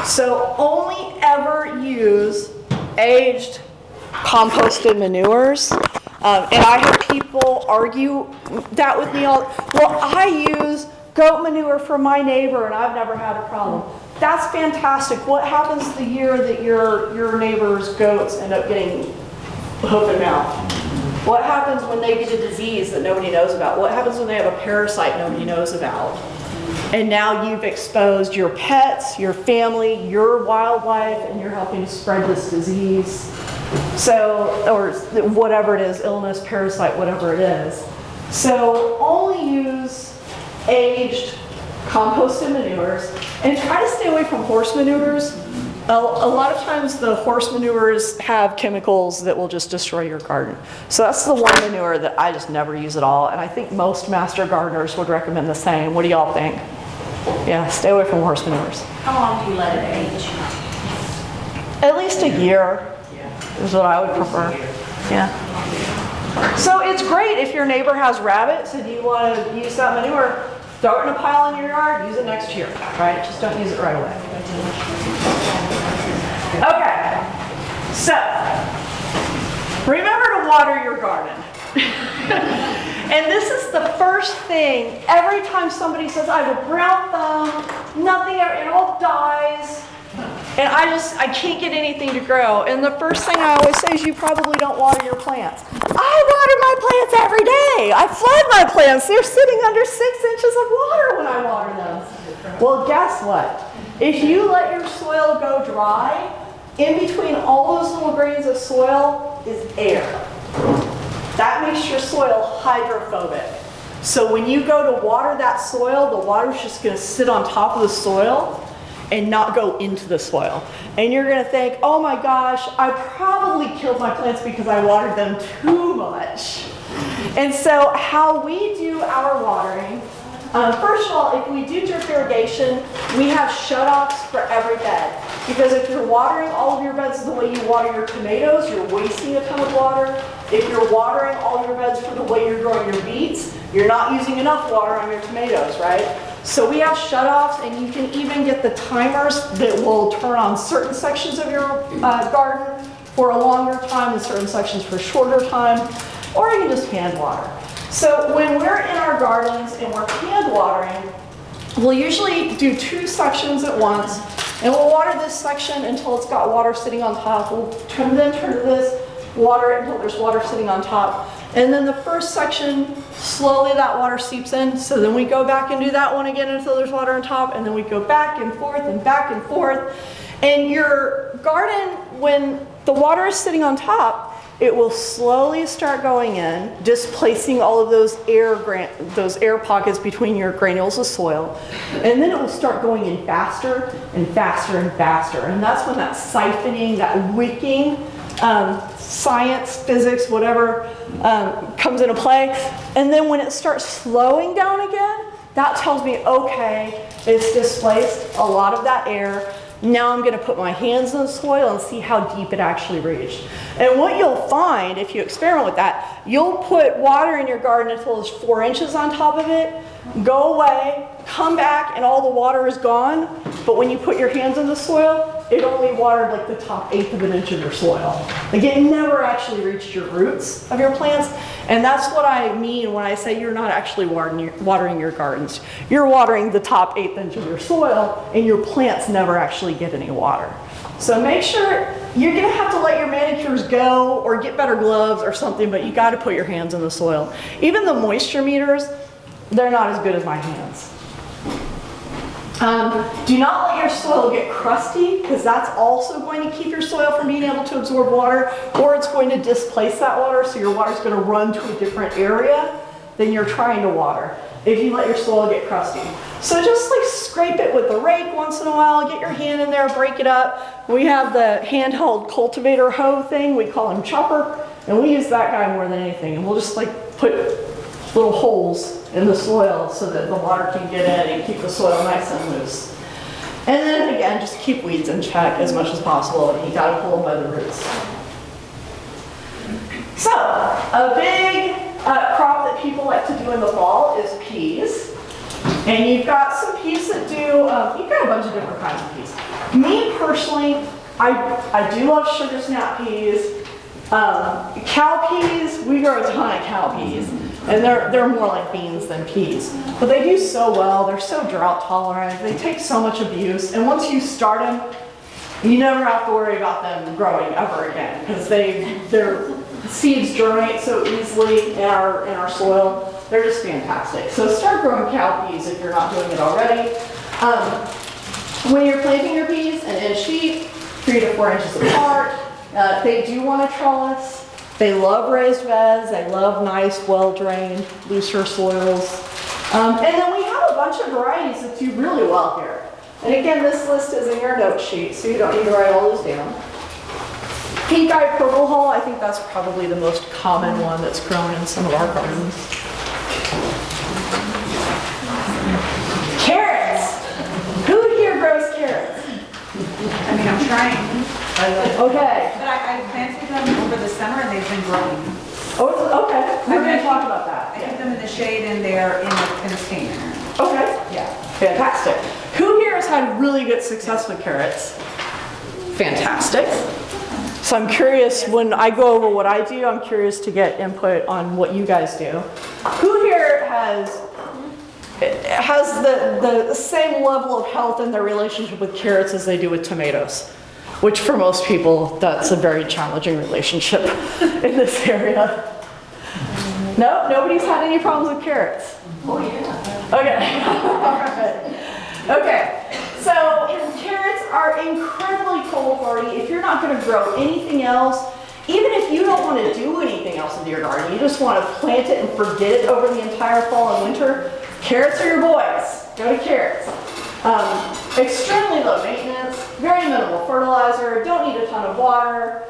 Speaker 1: So only ever use aged composted manures. And I have people argue that with me all, well, I use goat manure for my neighbor and I've never had a problem. That's fantastic. What happens the year that your neighbor's goats end up getting hoof and mouth? What happens when they get a disease that nobody knows about? What happens when they have a parasite nobody knows about? And now you've exposed your pets, your family, your wildlife, and you're helping to spread this disease. So, or whatever it is, illness, parasite, whatever it is. So only use aged composted manures and try to stay away from horse manures. A lot of times the horse manures have chemicals that will just destroy your garden. So that's the one manure that I just never use at all. And I think most master gardeners would recommend the same. What do y'all think? Yeah, stay away from horse manures.
Speaker 6: How long do you let it age?
Speaker 1: At least a year is what I would prefer. Yeah. So it's great if your neighbor has rabbits and you want to use that manure, throw it in a pile in your yard, use it next year, right? Just don't use it right away. Okay. So, remember to water your garden. And this is the first thing, every time somebody says, I have a brown thumb, nothing ever, it all dies, and I can't get anything to grow. And the first thing I always say is you probably don't water your plants. I water my plants every day. I flood my plants. They're sitting under 6 inches of water when I water them. Well, guess what? If you let your soil go dry, in between all those little grains of soil is air. That makes your soil hydrophobic. So when you go to water that soil, the water's just going to sit on top of the soil and not go into the soil. And you're going to think, oh my gosh, I probably killed my plants because I watered them too much. And so how we do our watering, first of all, if we do drip irrigation, we have shutoffs for every bed. Because if you're watering all of your beds the way you water your tomatoes, you're wasting a ton of water. If you're watering all your beds for the way you're growing your beets, you're not using enough water on your tomatoes, right? So we have shutoffs, and you can even get the timers that will turn on certain sections of your garden for a longer time and certain sections for a shorter time, or you can just hand water. So when we're in our gardens and we're hand watering, we'll usually do 2 sections at once, and we'll water this section until it's got water sitting on top. We'll turn to this, water it until there's water sitting on top. And then the first section, slowly that water seeps in. So then we go back and do that one again until there's water on top. And then we go back and forth and back and forth. And your garden, when the water is sitting on top, it will slowly start going in, displacing all of those air pockets between your granules of soil. And then it will start going in faster and faster and faster. And that's when that siphoning, that wicking, science, physics, whatever, comes into play. And then when it starts slowing down again, that tells me, okay, it's displaced a lot of that air. Now I'm gonna put my hands in the soil and see how deep it actually reached. And what you'll find, if you experiment with that, you'll put water in your garden until it's 4 inches on top of it, go away, come back, and all the water is gone. But when you put your hands in the soil, it only watered like the top 1/8 of an inch of your soil. Like it never actually reached your roots of your plants. And that's what I mean when I say you're not actually watering your gardens. You're watering the top 1/8 inch of your soil, and your plants never actually get any water. So make sure you're gonna have to let your manicures go or get better gloves or something, but you gotta put your hands in the soil. Even the moisture meters, they're not as good as my hands. Do not let your soil get crusty, because that's also going to keep your soil from being able to absorb water, or it's going to displace that water, so your water's going to run to a different area than you're trying to water if you let your soil get crusty. So just like scrape it with the rake once in a while, get your hand in there, break it up. We have the handheld cultivator hoe thing, we call him Chopper, and we use that guy more than anything. And we'll just like put little holes in the soil so that the water can get in and keep the soil nice and loose. And then again, just keep weeds in check as much as possible, and you gotta pull them by the roots. So, a big crop that people like to do in the fall is peas. And you've got some peas that do, you've got a bunch of different kinds of peas. Me personally, I do love sugar snap peas. Cow peas, we grow a ton of cow peas. And they're more like beans than peas. But they do so well, they're so drought tolerant, they take so much abuse, and once you start them, you never have to worry about them growing ever again, because their seeds germinate so easily in our soil. They're just fantastic. So start growing cow peas if you're not doing it already. When you're planting your peas, an inch deep, 3 to 4 inches apart, they do want a trellis. They love raised beds, they love nice, well-drained, looser soils. And then we have a bunch of varieties that do really well here. And again, this list is in your note sheet, so you don't need to write all those down. Pink-eyed purple hull, I think that's probably the most common one that's grown in some of our gardens. Carrots! Who here grows carrots?
Speaker 6: I mean, I'm trying,
Speaker 1: Okay.
Speaker 6: but I planted them over the summer and they've been growing.
Speaker 1: Oh, okay. We're going to talk about that.
Speaker 6: I keep them in the shade and they're in a container.
Speaker 1: Okay.
Speaker 6: Yeah.
Speaker 1: Fantastic. Who here has had really good success with carrots? Fantastic. So I'm curious, when I go over what I do, I'm curious to get input on what you guys do. Who here has the same level of health in their relationship with carrots as they do with tomatoes? Which for most people, that's a very challenging relationship in this area. No? Nobody's had any problems with carrots?
Speaker 4: Oh, yeah.
Speaker 1: Okay. All right. Okay. So carrots are incredibly cold hardy. If you're not going to grow anything else, even if you don't want to do anything else with your garden, you just want to plant it and forget it over the entire fall and winter, carrots are your boys. Go to carrots. Extremely low maintenance, very minimal fertilizer, don't need a ton of water.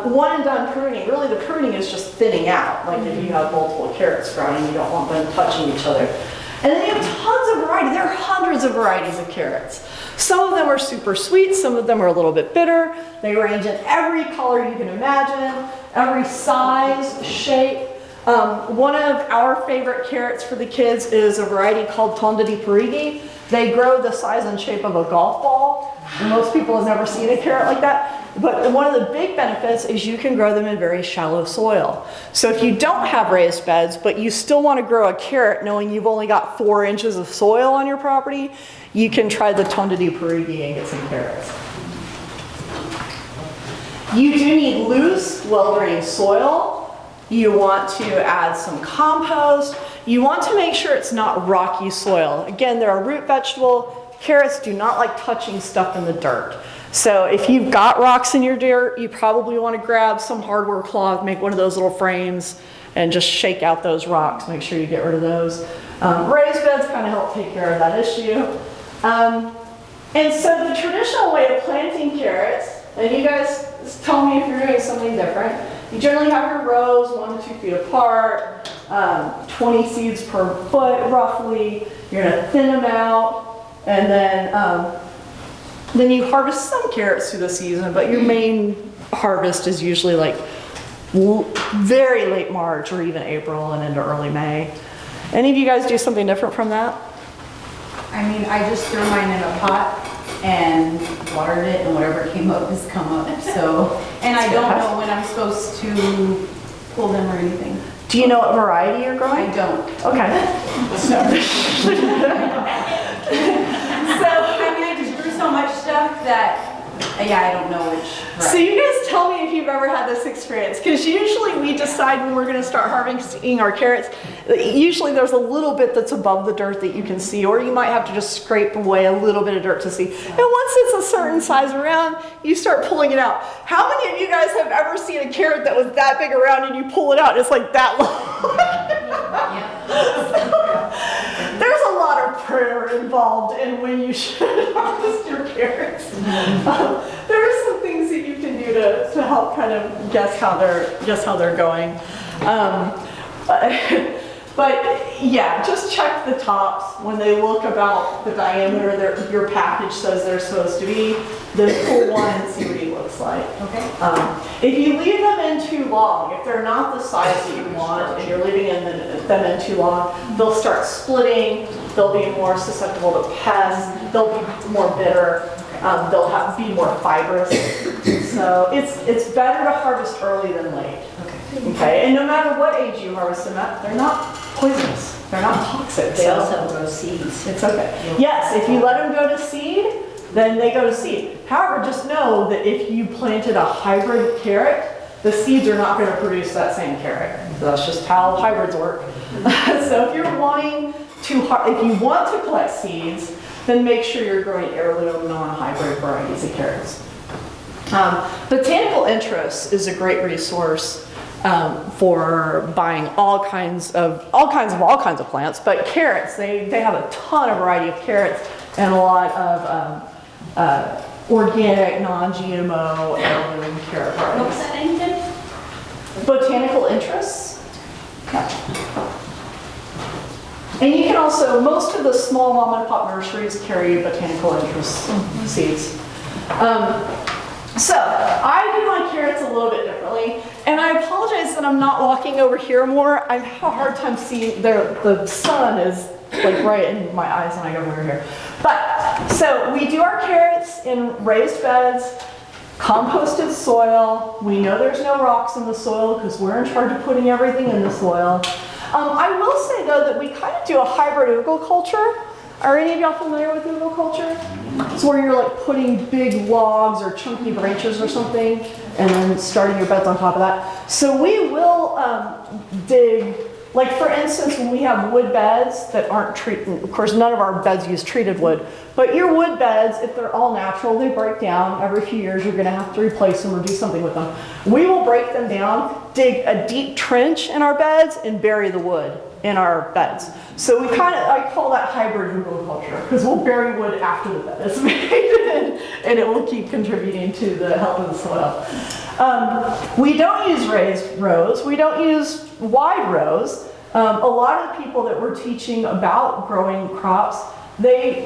Speaker 1: One and done pruning. Really, the pruning is just thinning out. Like if you have multiple carrots growing, you don't want them touching each other. And then you have tons of variety. There are hundreds of varieties of carrots. Some of them are super sweet, some of them are a little bit bitter. They range in every color you can imagine, every size, shape. One of our favorite carrots for the kids is a variety called Tonda di Parigi. They grow the size and shape of a golf ball. Most people have never seen a carrot like that. But one of the big benefits is you can grow them in very shallow soil. So if you don't have raised beds, but you still want to grow a carrot knowing you've only got 4 inches of soil on your property, you can try the Tonda di Parigi and get some carrots. You do need loose, well-drained soil. You want to add some compost. You want to make sure it's not rocky soil. Again, they're a root vegetable. Carrots do not like touching stuff in the dirt. So if you've got rocks in your dirt, you probably want to grab some hardware cloth, make one of those little frames, and just shake out those rocks. Make sure you get rid of those. Raised beds kind of help take care of that issue. And so the traditional way of planting carrots, and you guys tell me if you're doing something different, you generally have your rows 1 to 2 feet apart, 20 seeds per foot roughly. You're going to thin them out, and then Then you harvest some carrots through the season, but your main harvest is usually like very late March or even April and into early May. Any of you guys do something different from that?
Speaker 6: I mean, I just threw mine in a pot and watered it, and whatever came up has come up, so. And I don't know when I'm supposed to pull them or anything.
Speaker 1: Do you know what variety you're
Speaker 6: I
Speaker 1: growing?
Speaker 6: don't.
Speaker 1: Okay.
Speaker 6: So, I mean, I just grew so much stuff that, yeah, I don't know which.
Speaker 1: So you guys tell me if you've ever had this experience, because usually we decide when we're going to start harvesting our carrots. Usually there's a little bit that's above the dirt that you can see, or you might have to just scrape away a little bit of dirt to see. And once it's a certain size around, you start pulling it out. How many of you guys have ever seen a carrot that was that big around and you pull it out, it's like that long? There's a lot of prayer involved in when you should harvest your carrots. There are some things that you can do to help kind of guess how they're going. But yeah, just check the tops when they look about the diameter that your package says they're supposed to be. Then pull one and see what he looks like.
Speaker 6: Okay.
Speaker 1: If you leave them in too long, if they're not the size that you want and you're leaving them in too long, they'll start splitting, they'll be more susceptible to pests, they'll be more bitter, they'll be more fibrous. So it's better to harvest early than late. Okay, and no matter what age you harvest them at, they're not poisonous, they're not toxic.
Speaker 7: They
Speaker 1: so
Speaker 7: also grow seeds.
Speaker 1: it's okay. Yes, if you let them go to seed, then they go to seed. However, just know that if you planted a hybrid carrot, the seeds are not going to produce that same carrot. So that's just how hybrids work. So if you're wanting if you want to collect seeds, then make sure you're growing heirloom, non-hybrid varieties of carrots. Botanical Interest is a great resource for buying all kinds of plants, but carrots, they have a ton of variety of carrots and a lot of organic, non-GMO heirloom carrot
Speaker 7: What's
Speaker 1: varieties.
Speaker 7: that name again?
Speaker 1: Botanical Interests. Yeah. And you can also, most of the small mom and pop nurseries carry Botanical Interest seeds. So I do my carrots a little bit differently, and I apologize that I'm not walking over here more. I have a hard time seeing, the sun is like right in my eyes when I go over here. But, so we do our carrots in raised beds, composted soil. We know there's no rocks in the soil because we're in charge of putting everything in the soil. I will say though that we kind of do a hybrid ugoculture. Are any of y'all familiar with ugoculture? It's where you're like putting big logs or chunky branches or something and then starting your beds on top of that. So we will dig, like for instance, when we have wood beds that aren't treated, of course none of our beds use treated wood, but your wood beds, if they're all natural, they break down. Every few years you're gonna have to replace them or do something with them. We will break them down, dig a deep trench in our beds and bury the wood in our beds. So I call that hybrid ugoculture because we'll bury wood after the bed is made and it will keep contributing to the health of the soil. We don't use raised rows. We don't use wide rows. A lot of the people that we're teaching about growing crops, they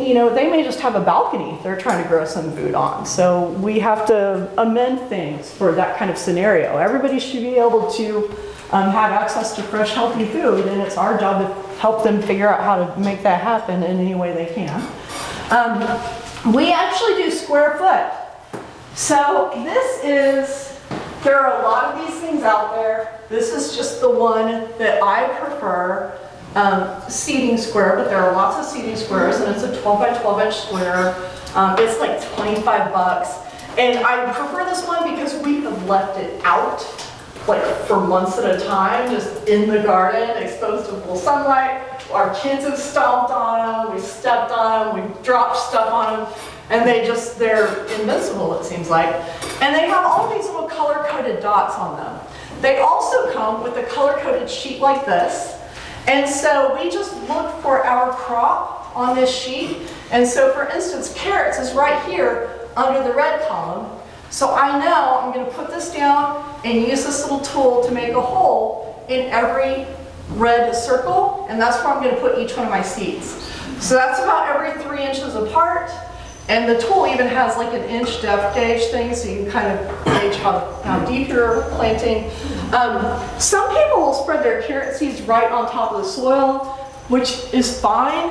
Speaker 1: may just have a balcony they're trying to grow some food on. So we have to amend things for that kind of scenario. Everybody should be able to have access to fresh, healthy food, and it's our job to help them figure out how to make that happen in any way they can. We actually do square foot. So there are a lot of these things out there. This is just the one that I prefer, seating square, but there are lots of seating squares, and it's a 12 by 12 inch square. It's like $25. And I prefer this one because we have left it out like for months at a time, just in the garden, exposed to full sunlight. Our kids have stomped on them, we stepped on them, we dropped stuff on them, and they're invincible, it seems like. And they have all these little color-coded dots on them. They also come with a color-coded sheet like this. And so we just look for our crop on this sheet. And so for instance, carrots is right here under the red column. So I know I'm going to put this down and use this little tool to make a hole in every red circle, and that's where I'm going to put each one of my seeds. So that's about every 3 inches apart, And the tool even has like an inch depth gauge thing, so you can kind of gauge how deep you're planting. Some people will spread their carrot seeds right on top of the soil, which is fine.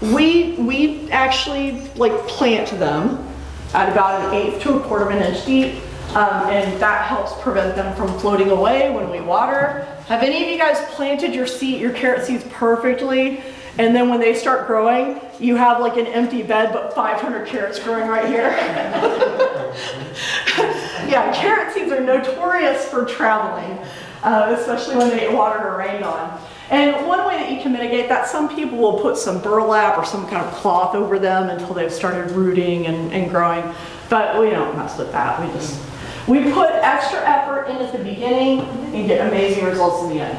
Speaker 1: We actually like plant them at about 1/8 to 1/4 of an inch deep, and that helps prevent them from floating away when we water. Have any of you guys planted your carrot seeds perfectly, and then when they start growing, you have like an empty bed but 500 carrots growing right here? Yeah, carrot seeds are notorious for traveling, especially when they get watered or rained on. And one way that you can mitigate that, some people will put some burlap or some kind of cloth over them until they've started rooting and growing, but we don't mess with that. We put extra effort in at the beginning and get amazing results in the end.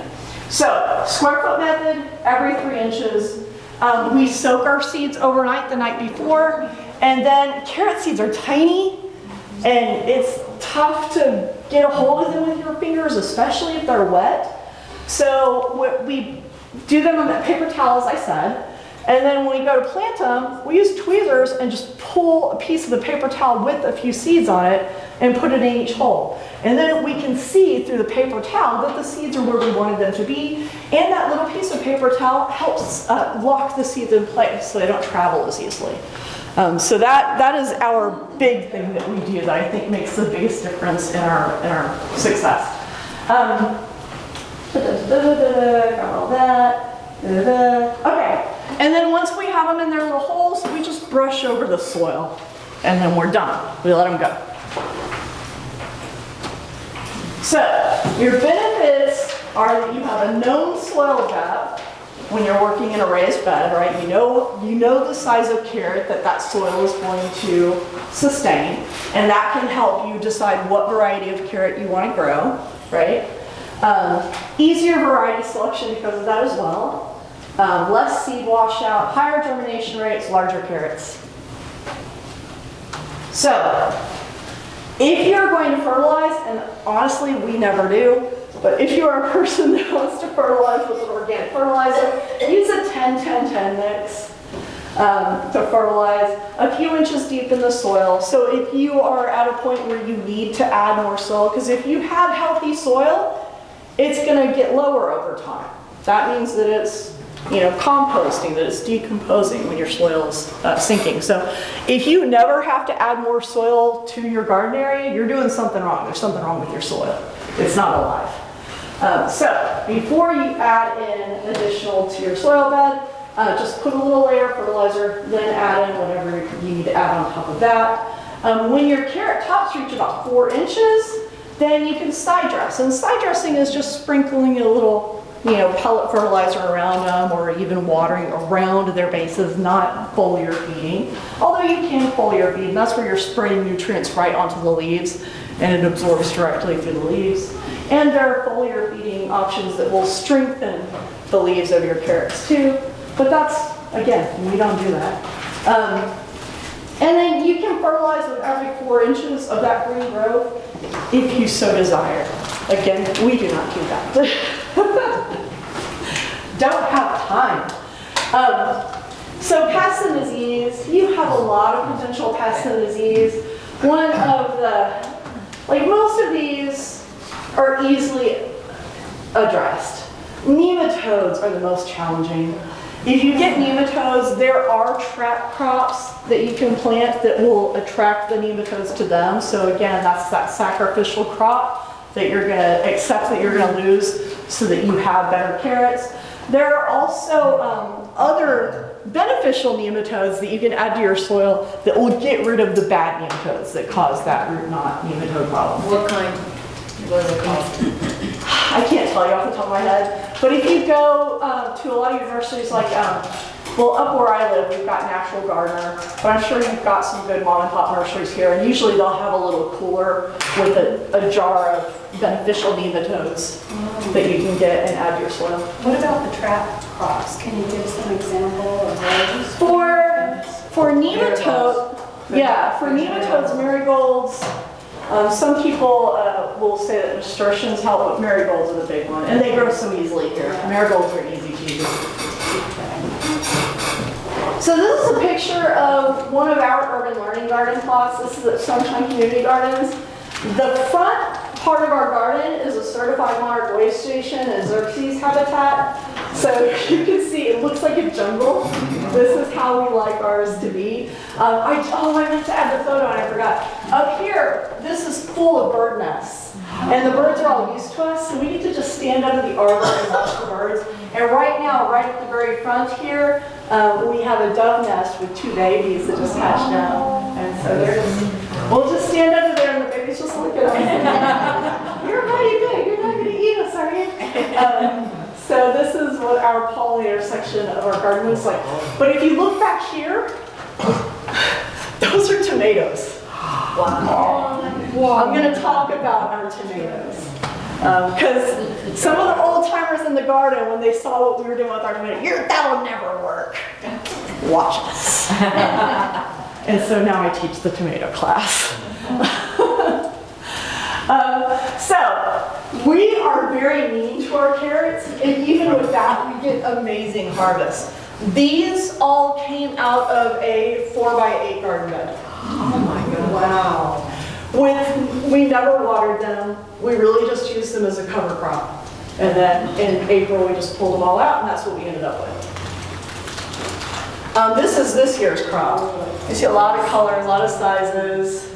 Speaker 1: So, square foot method, every 3 inches. We soak our seeds overnight the night before, and then carrot seeds are tiny, and it's tough to get a hold of them with your fingers, especially if they're wet. So we do them on that paper towel, as I said, and then when we go to plant them, we use tweezers and just pull a piece of the paper towel with a few seeds on it and put it in each hole. And then we can see through the paper towel that the seeds are where we wanted them to be, and that little piece of paper towel helps lock the seeds in place so they don't travel as easily. So that is our big thing that we do that I think makes the biggest difference in our success. Got all that. Okay, and then once we have them in their little holes, we just brush over the soil, and then we're done. We let them go. So your benefits are that you have a known soil depth when you're working in a raised bed, right? You know the size of carrot that soil is going to sustain, and that can help you decide what variety of carrot you want to grow, right? Easier variety selection because of that as well. Less seed washout, higher germination rates, larger carrots. So, if you're going to fertilize, and honestly we never do, but if you are a person that wants to fertilize with an organic fertilizer, use a 10-10-10 mix to fertilize a few inches deep in the soil. So if you are at a point where you need to add more soil, because if you have healthy soil, it's going to get lower over time. That means that it's, composting, that it's decomposing when your soil is sinking. So if you never have to add more soil to your garden area, you're doing something wrong. There's something wrong with your soil. It's not alive. So before you add in additional to your soil bed, just put a little layer of fertilizer, then add in whatever you need to add on top of that. When your carrot tops reach about 4 inches, then you can side dress. And side dressing is just sprinkling a little, pellet fertilizer around them, or even watering around their bases, not foliar feeding. Although you can foliar feed, and that's where you're spraying nutrients right onto the leaves, and it absorbs directly through the leaves. And there are foliar feeding options that will strengthen the leaves of your carrots too. But that's, again, we don't do that. And then you can fertilize with every 4 inches of that green growth if you so desire. Again, we do not do that. Don't have time. So pests and disease, you have a lot of potential pests and disease. One of most of these are easily addressed. Nematodes are the most challenging. If you get nematodes, there are trap crops that you can plant that will attract the nematodes to them. So again, that's that sacrificial crop that you're gonna accept that you're gonna lose so that you have better carrots. There are also other beneficial nematodes that you can add to your soil that will get rid of the bad nematodes that cause that root knot nematode problem.
Speaker 4: What kind? What are they called?
Speaker 1: I can't tell you off the top of my head, but if you go to a lot of universities like, up where I live, we've got Natural Gardener, but I'm sure you've got some good mom and pop nurseries here, and usually they'll have a little cooler with a jar of beneficial nematodes that you can get and add to your soil.
Speaker 7: What about the trap crops? Can you give some example of those?
Speaker 1: For nematode, for nematodes, marigolds, some people will say that nasturtiums help, but marigolds are the big one, and they grow so easily here. Marigolds are easy to use. So this is a picture of one of our urban learning garden plots. This is at Sunshine Community Gardens. The front part of our garden is a certified moderate waste station and Xerxes habitat. So you can see it looks like a jungle. This is how we like ours to be. I meant to add the photo and I forgot. Up here, this is full of bird nests. And the birds are all used to us, so we get to just stand under the arbor and watch the birds. And right now, right at the very front here, we have a dove nest with 2 babies that just hatched out. And so they're just, we'll just stand under there and the babies just look at us. You're mighty big, you're not gonna eat us, are you? So this is what our pollinator section of our garden looks like. But if you look back here, those are tomatoes. Wow. I'm going to talk about our tomatoes. Because some of the old timers in the garden, when they saw what we were doing with our tomatoes, that'll never work. Watch us. And so now I teach the tomato class. So we are very mean to our carrots, and even with that, we get amazing harvests. These all came out of a 4x8 garden bed.
Speaker 4: Oh my God.
Speaker 1: Wow. We never watered them. We really just used them as a cover crop. And then in April, we just pulled them all out, and that's what we ended up with. This is this year's crop. You see a lot of colors, a lot of sizes.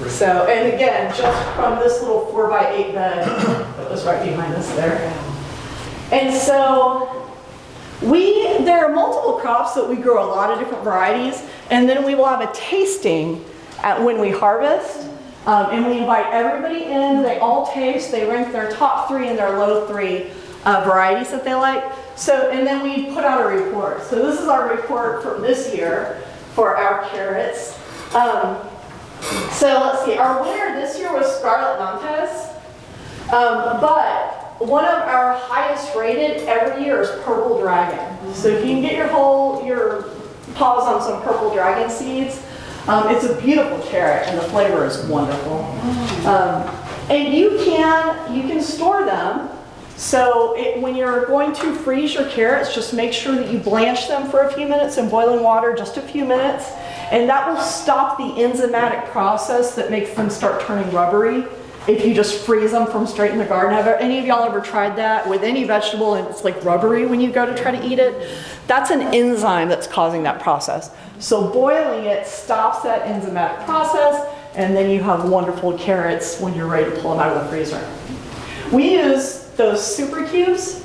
Speaker 1: So, and again, just from this little 4x8 bed that was right behind us there. And so, there are multiple crops that we grow a lot of different varieties, and then we will have a tasting when we harvest, and we invite everybody in, they all taste, they rank their top 3 and their low 3 varieties that they like. So, and then we put out a report. So this is our report from this year for our carrots. So let's see, our winner this year was Scarlet Nantes, but one of our highest rated every year is Purple Dragon. So if you can get your paws on some Purple Dragon seeds, it's a beautiful carrot and the flavor is wonderful. And you can store them. So when you're going to freeze your carrots, just make sure that you blanch them for a few minutes in boiling water, just a few minutes. And that will stop the enzymatic process that makes them start turning rubbery if you just freeze them from straight in the garden. Have any of y'all ever tried that with any vegetable and it's like rubbery when you go to try to eat it? That's an enzyme that's causing that process. So boiling it stops that enzymatic process, and then you have wonderful carrots when you're ready to pull them out of the freezer. We use those super cubes.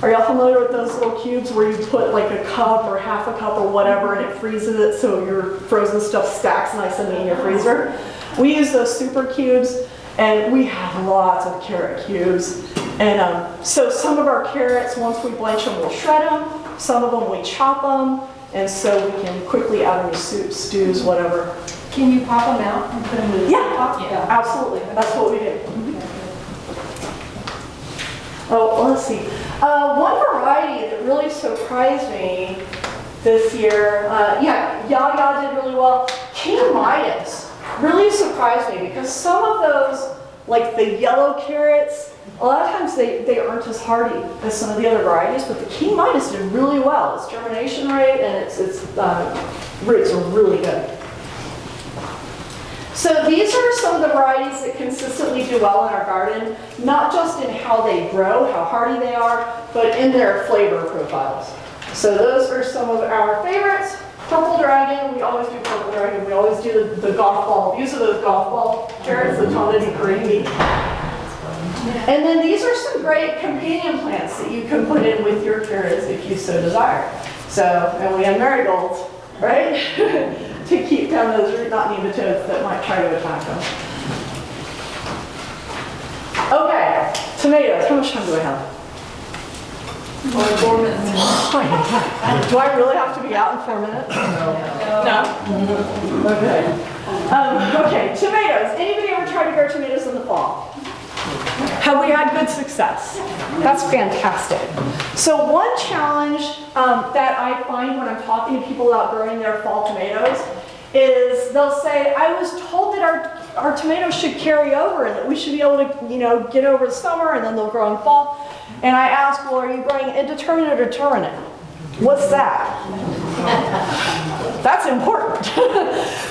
Speaker 1: Are y'all familiar with those little cubes where you put like a cup or half a cup or whatever and it freezes it so your frozen stuff stacks nice and neat in your freezer? We use those super cubes, and we have lots of carrot cubes. And so some of our carrots, once we blanch them, we'll shred them. Some of them we chop them, and so we can quickly add them to soups, stews, whatever.
Speaker 6: Can you pop them out and put them in the pot?
Speaker 1: Yeah, absolutely. That's what we do. Oh, let's see. One variety that really surprised me this year, Yaya did really well. King Midas really surprised me because some of those, like the yellow carrots, a lot of times they aren't as hardy as some of the other varieties, but the King Midas did really well. Its germination rate and its roots are really good. So these are some of the varieties that consistently do well in our garden, not just in how they grow, how hardy they are, but in their flavor profiles. So those are some of our favorites. Purple Dragon, we always do Purple Dragon. We always do the golf ball. Use of those golf ball carrots, the tonity gravy. And then these are some great companion plants that you can put in with your carrots if you so desire. So, and we have marigolds, right? To keep down those root knot nematodes that might try to attack them. Okay, tomatoes. How much time do I have?
Speaker 4: 4 minutes.
Speaker 1: Do I really have to be out in 4 minutes? No? Okay. Okay, tomatoes. Anybody ever tried to grow tomatoes in the fall? Have we had good success? That's fantastic. So one challenge that I find when I'm talking to people about growing their fall tomatoes is they'll say, I was told that our tomatoes should carry over and that we should be able to, get over the summer and then they'll grow in fall. And I ask, well, are you growing indeterminate or determinate? What's that? That's important.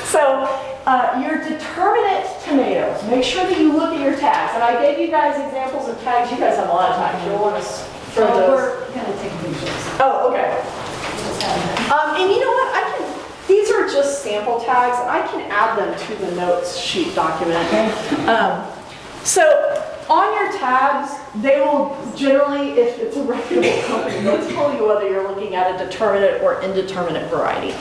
Speaker 1: So your determinate tomatoes, make sure that you look at your tags. And I gave you guys examples of tags. You guys have a lot of tags. You'll want to throw
Speaker 6: So
Speaker 1: those.
Speaker 6: we're gonna take pictures.
Speaker 1: Oh, okay. And you know what? These are just sample tags, and I can add them to the notes sheet document. So on your tags, they will generally, if it's a reputable company, they'll tell you whether you're looking at a determinate or indeterminate variety.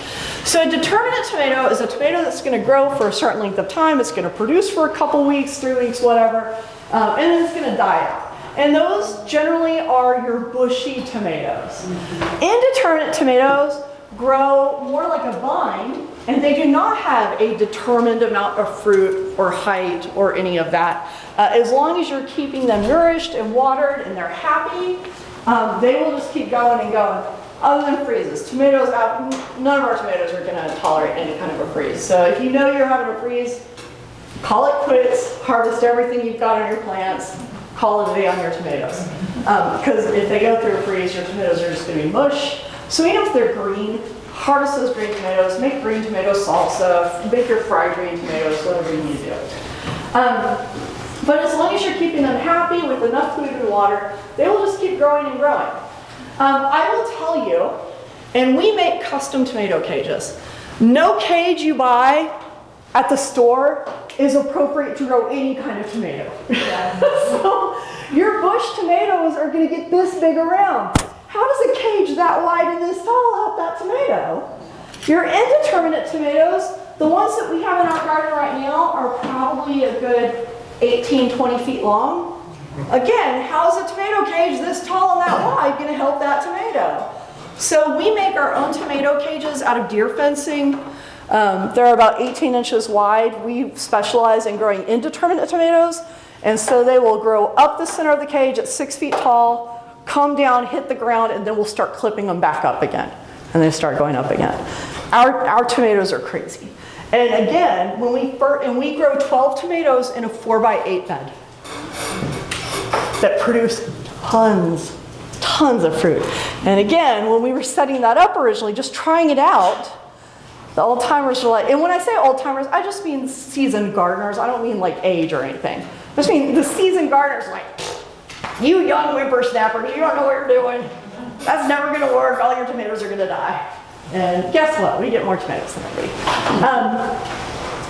Speaker 1: So a determinate tomato is a tomato that's going to grow for a certain length of time. It's going to produce for a couple weeks, 3 weeks, whatever, and then it's going to die out. And those generally are your bushy tomatoes. Indeterminate tomatoes grow more like a vine, and they do not have a determined amount of fruit or height or any of that. As long as you're keeping them nourished and watered and they're happy, they will just keep going and going. Other than freezes. Tomatoes, none of our tomatoes are gonna tolerate any kind of a freeze. So if you know you're having a freeze, call it quits, harvest everything you've got on your plants, call it a day on your tomatoes. Because if they go through a freeze, your tomatoes are just gonna be mush. So even if they're green, harvest those green tomatoes, make green tomato salsa, make your fried green tomatoes, whatever you need to do. But as long as you're keeping them happy with enough food and water, they will just keep growing and growing. I will tell you, and we make custom tomato cages. No cage you buy at the store is appropriate to grow any kind of tomato. So your bush tomatoes are going to get this big around. How does a cage that wide and this tall help that tomato? Your indeterminate tomatoes, the ones that we have in our garden right now, are probably a good 18, 20 feet long. Again, how is a tomato cage this tall and that wide going to help that tomato? So we make our own tomato cages out of deer fencing. They're about 18 inches wide. We specialize in growing indeterminate tomatoes, and so they will grow up the center of the cage at 6 feet tall, come down, hit the ground, and then we'll start clipping them back up again. And they start going up again. Our tomatoes are crazy. And again, when we grow 12 tomatoes in a 4x8 bed that produce tons of fruit. And again, when we were setting that up originally, just trying it out, the old timers were like, and when I say old timers, I just mean seasoned gardeners. I don't mean like age or anything. I just mean the seasoned gardeners like, you young whippersnappers, you don't know what you're doing. That's never gonna work. All your tomatoes are gonna die. And guess what? We get more tomatoes than everybody.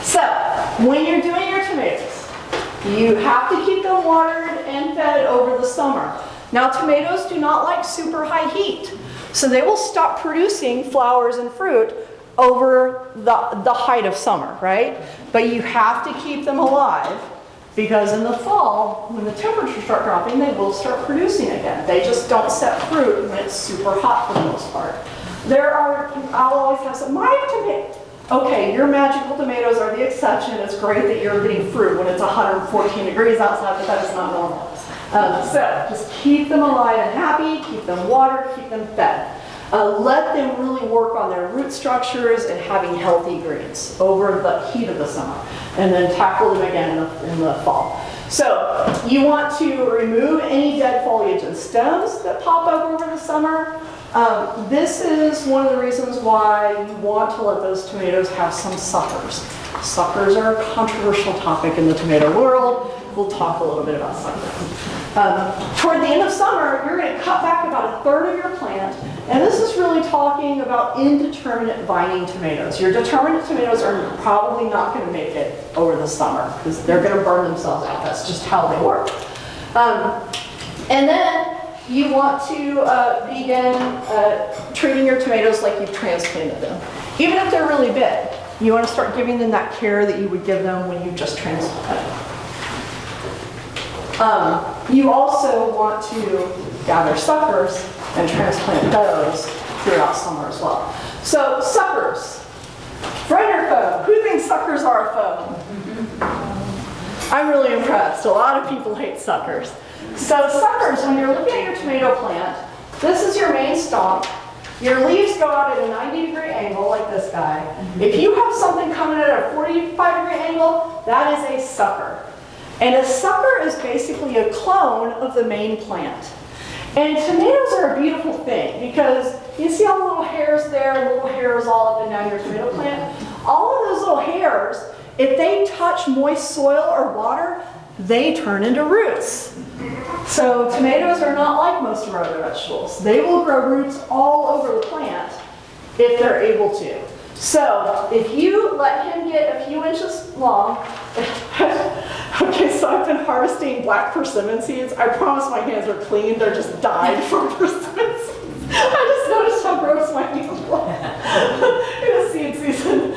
Speaker 1: So when you're doing your tomatoes, you have to keep them watered and fed over the summer. Now tomatoes do not like super high heat, so they will stop producing flowers and fruit over the height of summer, right? But you have to keep them alive, because in the fall, when the temperatures start dropping, they will start producing again. They just don't set fruit when it's super hot for the most part. I'll always have some, my tomato. Okay, your magical tomatoes are the exception. It's great that you're getting fruit when it's 114 degrees outside, but that is not normal. So just keep them alive and happy, keep them watered, keep them fed. Let them really work on their root structures and having healthy greens over the heat of the summer, and then tackle them again in the fall. So you want to remove any dead foliage and stems that pop up over the summer. This is one of the reasons why you want to let those tomatoes have some suckers. Suckers are a controversial topic in the tomato world. We'll talk a little bit about suckers. Toward the end of summer, you're going to cut back about 1/3 of your plant, and this is really talking about indeterminate vining tomatoes. Your determinate tomatoes are probably not going to make it over the summer because they're going to burn themselves out. That's just how they work. And then you want to begin treating your tomatoes like you've transplanted them. Even if they're really big, you want to start giving them that care that you would give them when you just transplanted them. You also want to gather suckers and transplant those throughout summer as well. So suckers, friend or foe? Who thinks suckers are a foe? I'm really impressed. A lot of people hate suckers. So suckers, when you're looking at your tomato plant, this is your main stalk. Your leaves go out at a 90-degree angle like this guy. If you have something coming at a 45-degree angle, that is a sucker. And a sucker is basically a clone of the main plant. And tomatoes are a beautiful thing because you see all the little hairs there, little hairs all up and down your tomato plant. All of those little hairs, if they touch moist soil or water, they turn into roots. So tomatoes are not like most of our other vegetables. They will grow roots all over the plant if they're able to. So if you let him get a few inches long, okay, so I've been harvesting black persimmon seeds. I promise my hands are clean. They're just dyed from persimmon seeds. I just noticed how gross my hands were in a seed season.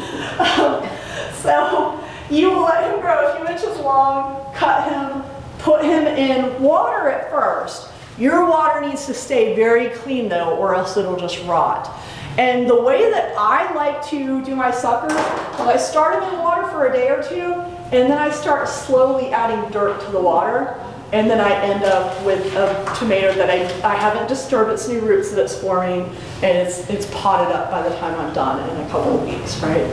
Speaker 1: So you will let him grow a few inches long, cut him, put him in water at first. Your water needs to stay very clean though, or else it'll just rot. And the way that I like to do my suckers, I start them in water for a day or two, and then I start slowly adding dirt to the water, and then I end up with a tomato that I haven't disturbed its new roots that it's forming, and it's potted up by the time I'm done in a couple of weeks, right?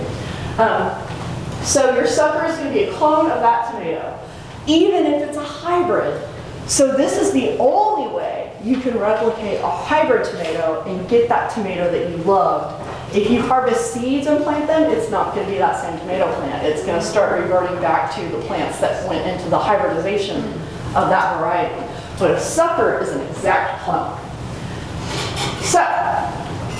Speaker 1: So your sucker is going to be a clone of that tomato, even if it's a hybrid. So this is the only way you can replicate a hybrid tomato and get that tomato that you loved. If you harvest seeds and plant them, it's not going to be that same tomato plant. It's going to start reverting back to the plants that went into the hybridization of that variety. But a sucker is an exact clone. So,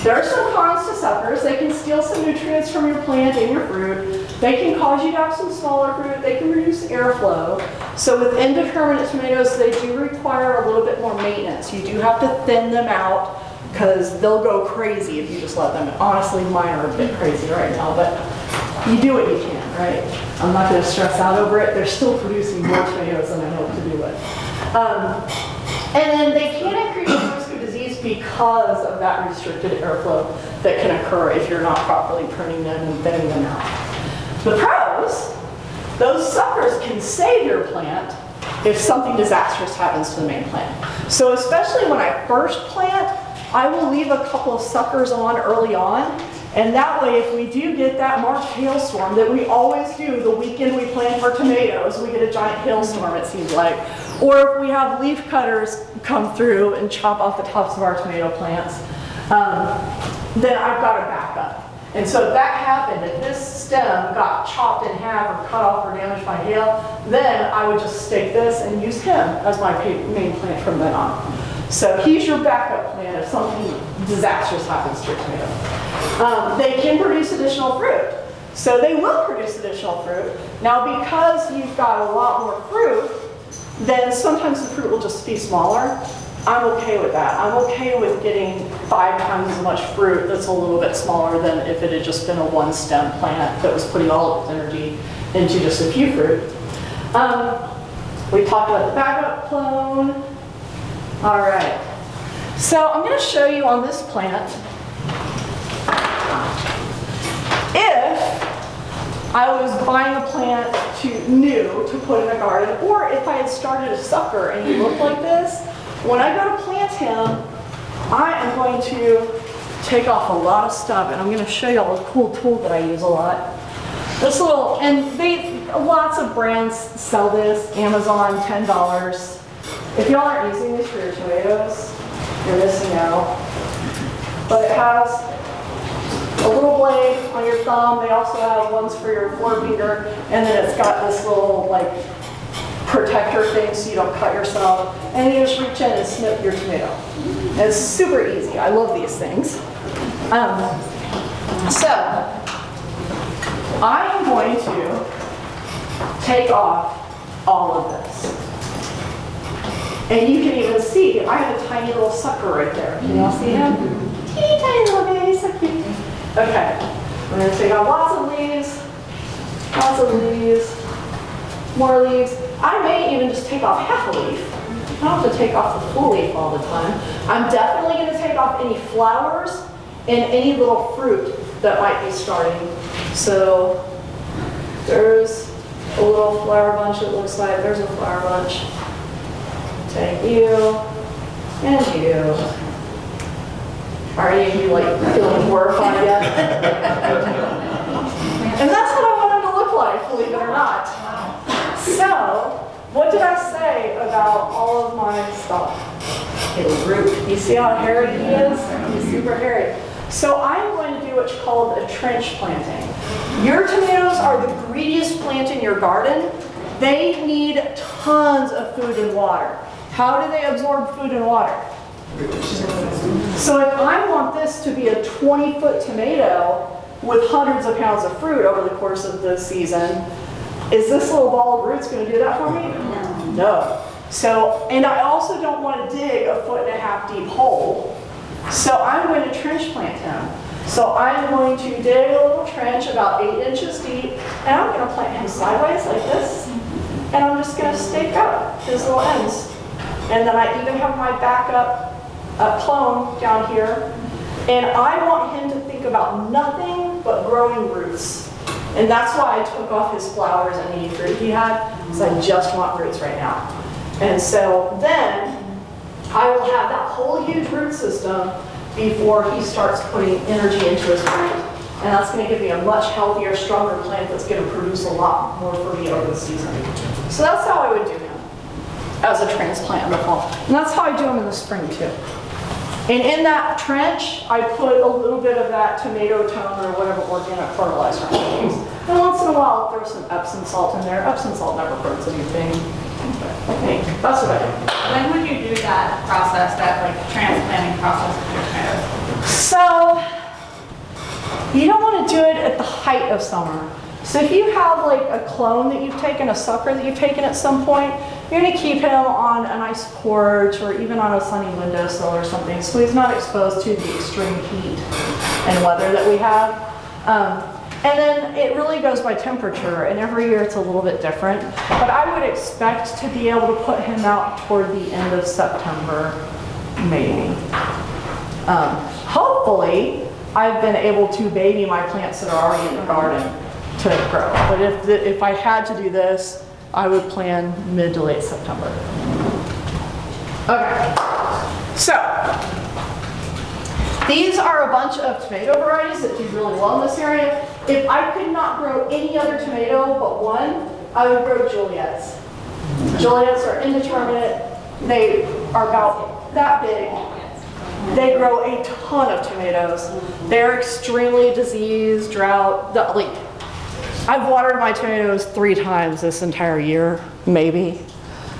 Speaker 1: there are some cons to suckers. They can steal some nutrients from your plant and your fruit. They can cause you to have some smaller fruit. They can reduce airflow. So with indeterminate tomatoes, they do require a little bit more maintenance. You do have to thin them out because they'll go crazy if you just let them. Honestly, mine are a bit crazy right now, but you do what you can, right? I'm not going to stress out over it. They're still producing more tomatoes than I know what to do with. And then they can increase the risk of disease because of that restricted airflow that can occur if you're not properly pruning them and thinning them out. The pros, those suckers can save your plant if something disastrous happens to the main plant. So especially when I first plant, I will leave a couple of suckers on early on, and that way if we do get that March hailstorm that we always do the weekend we plant our tomatoes, we get a giant hailstorm it seems like, or if we have leaf cutters come through and chop off the tops of our tomato plants, then I've got a backup. And so if that happened, if this stem got chopped in half or cut off or damaged by hail, then I would just stake this and use him as my main plant from then on. So he's your backup plan if something disastrous happens to your tomato. They can produce additional fruit. So they will produce additional fruit. Now because you've got a lot more fruit, then sometimes the fruit will just be smaller. I'm okay with that. I'm okay with getting 5 times as much fruit that's a little bit smaller than if it had just been a one stem plant that was putting all of its energy into just a few fruit. We talked about the backup clone. All right. So I'm going to show you on this plant if I was buying a plant new to put in a garden, or if I had started a sucker and he looked like this. When I go to plant him, I am going to take off a lot of stuff, and I'm going to show you all a cool tool that I use a lot. This little, and lots of brands sell this. Amazon, $10. If y'all aren't using this for your tomatoes, you're missing out. But it has a little blade on your thumb. They also have ones for your forefinger, and then it's got this little like protector thing so you don't cut yourself, and you just reach in and snip your tomato. And it's super easy. I love these things. So I am going to take off all of this. And you can even see, I have a tiny little sucker right there. Can y'all see him? Teeny tiny little baby, so cute. Okay, I'm going to take out lots of leaves, more leaves. I may even just take off half a leaf. I don't have to take off the full leaf all the time. I'm definitely going to take off any flowers and any little fruit that might be starting. So there's a little flower bunch, it looks like. There's a flower bunch. Take you and you. Are any of you like feeling horrified yet? And that's what I want them to look like, believe it or not. So what did I say about all of my stuff? It'll root. You see how hairy he is? He's super hairy. So I'm going to do what's called a trench planting. Your tomatoes are the greediest plant in your garden. They need tons of food and water. How do they absorb food and water? So if I want this to be a 20-foot tomato with hundreds of pounds of fruit over the course of the season, is this little ball of roots going to do that for me? No. So, and I also don't want to dig a 1.5 foot deep hole. So I'm going to trench plant him. So I'm going to dig a little trench about 8 inches deep, and I'm going to plant him sideways like this. And I'm just going to stake up his little ends. And then I even have my backup clone down here. And I want him to think about nothing but growing roots. And that's why I took off his flowers and any fruit he had, because I just want roots right now. And so then I will have that whole huge root system before he starts putting energy into his plant. And that's going to give me a much healthier, stronger plant that's going to produce a lot more for me over the season. So that's how I would do him as a transplant in the fall. And that's how I do him in the spring too. And in that trench, I put a little bit of that tomato tone or whatever organic fertilizer I use. And once in a while, I'll throw some Epsom salt in there. Epsom salt never hurts anything. I think that's what I do.
Speaker 8: When would you do that process, that like transplanting process with your tomatoes?
Speaker 1: So, you don't want to do it at the height of summer. So if you have like a clone that you've taken, a sucker that you've taken at some point, you're going to keep him on a nice porch or even on a sunny windowsill or something, so he's not exposed to the extreme heat and weather that we have. And then it really goes by temperature, and every year it's a little bit different. But I would expect to be able to put him out toward the end of September, maybe. Hopefully, I've been able to baby my plants that are already in the garden to grow. But if I had to do this, I would plan mid to late September. Okay, so these are a bunch of tomato varieties that do really well in this area. If I could not grow any other tomato but one, I would grow Juliets. Juliets are indeterminate. They are about that big. They grow a ton of tomatoes. They're extremely disease, drought, I've watered my tomatoes 3 times this entire year, maybe.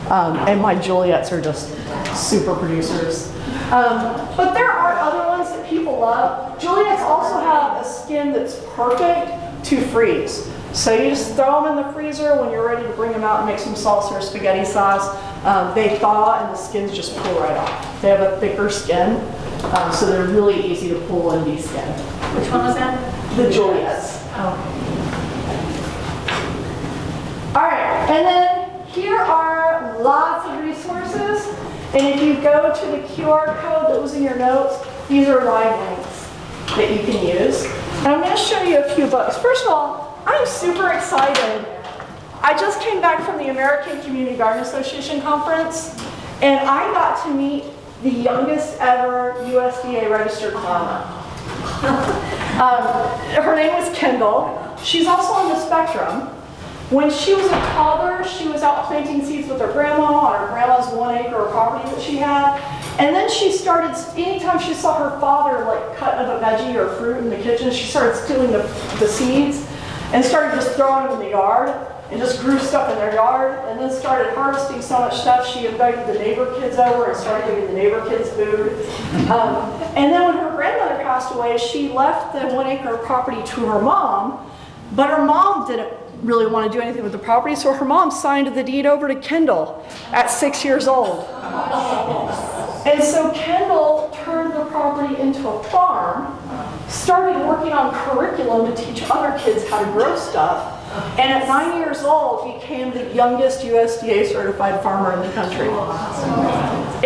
Speaker 1: And my Juliets are just super producers. But there are other ones that people love. Juliets also have a skin that's perfect to freeze. So you just throw them in the freezer when you're ready to bring them out and make some salsa or spaghetti sauce. They thaw and the skins just pull right off. They have a thicker skin, so they're really easy to pull and de-skin.
Speaker 8: Which one was that?
Speaker 1: The Juliets.
Speaker 8: Oh.
Speaker 1: All right, and then here are lots of resources. And if you go to the QR code that was in your notes, these are live links that you can use. And I'm going to show you a few books. First of all, I'm super excited. I just came back from the American Community Garden Association conference, and I got to meet the youngest ever USDA registered farmer. Her name was Kendall. She's also on the spectrum. When she was a toddler, she was out planting seeds with her grandma on her grandma's 1 acre of property that she had. And then she started, anytime she saw her father like cutting up a veggie or fruit in the kitchen, she started stealing the seeds and started just throwing them in the yard and just grew stuff in their yard, and then started harvesting so much stuff she invited the neighbor kids over and started giving the neighbor kids food. And then when her grandmother passed away, she left the 1 acre of property to her mom, but her mom didn't really want to do anything with the property, so her mom signed the deed over to Kendall at 6 years old. And so Kendall turned the property into a farm, started working on curriculum to teach other kids how to grow stuff, and at 9 years old became the youngest USDA certified farmer in the country.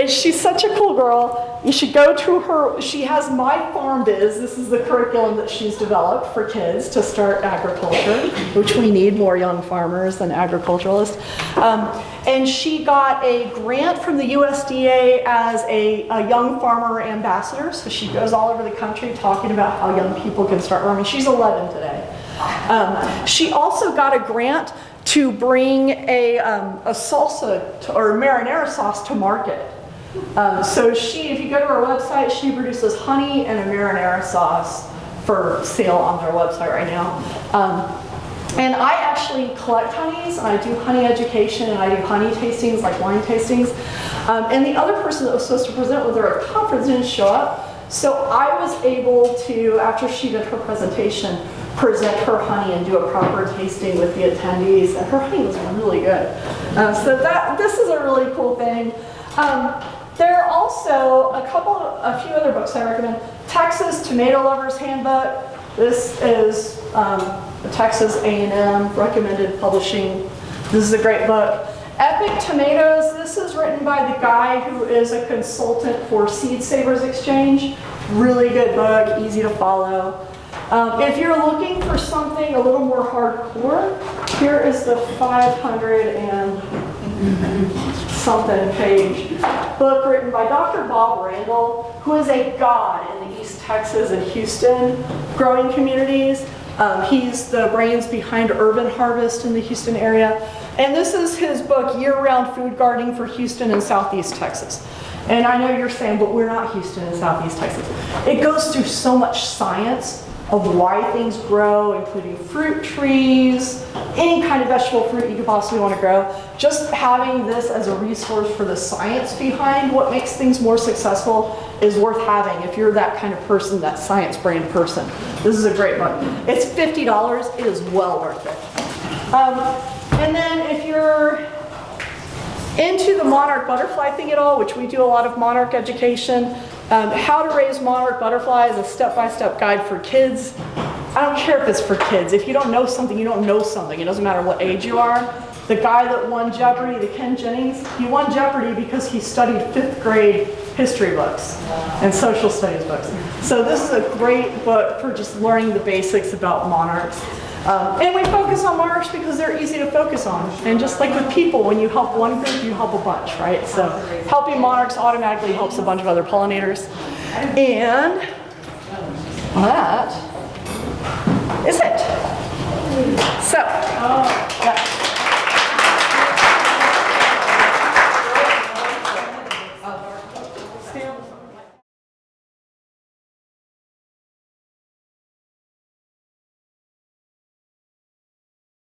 Speaker 1: And she's such a cool girl. You should go to her. She has My Farm Biz. This is the curriculum that she's developed for kids to start agriculture, which we need more young farmers than agriculturalists. And she got a grant from the USDA as a young farmer ambassador. So she goes all over the country talking about how young people can start farming. She's 11 today. She also got a grant to bring a salsa or marinara sauce to market. So if you go to her website, she produces honey and a marinara sauce for sale on their website right now. And I actually collect honeys, and I do honey education, and I do honey tastings, like wine tastings. And the other person that was supposed to present with her at the conference didn't show up. So I was able to, after she did her presentation, present her honey and do a proper tasting with the attendees, and her honey was really good. So this is a really cool thing. There are also a few other books I recommend. Texas Tomato Lovers Handbook. This is Texas A&M recommended publishing. This is a great book. Epic Tomatoes. This is written by the guy who is a consultant for Seed Savers Exchange. Really good book, easy to follow. If you're looking for something a little more hardcore, here is the 500 and something page book written by Dr. Bob Randall, who is a god in the East Texas and Houston growing communities. He's the brains behind Urban Harvest in the Houston area. And this is his book, Year-Round Food Gardening for Houston and Southeast Texas. And I know you're saying, but we're not Houston and Southeast Texas. It goes through so much science of why things grow, including fruit trees, any kind of vegetable fruit you could possibly want to grow. Just having this as a resource for the science behind what makes things more successful is worth having if you're that kind of person, that science brain person. This is a great book. It's $50. It is well worth it. And then if you're into the monarch butterfly thing at all, which we do a lot of monarch education, how to raise monarch butterflies, a step-by-step guide for kids. I don't care if it's for kids. If you don't know something, you don't know something. It doesn't matter what age you are. The guy that won Jeopardy, the Ken Jennings, he won Jeopardy because he studied 5th grade history books and social studies books. So this is a great book for just learning the basics about monarchs. And we focus on monarchs because they're easy to focus on. And just like with people, when you help one group, you help a bunch, right? So helping monarchs automatically helps a bunch of other pollinators. And that is it. So, yeah.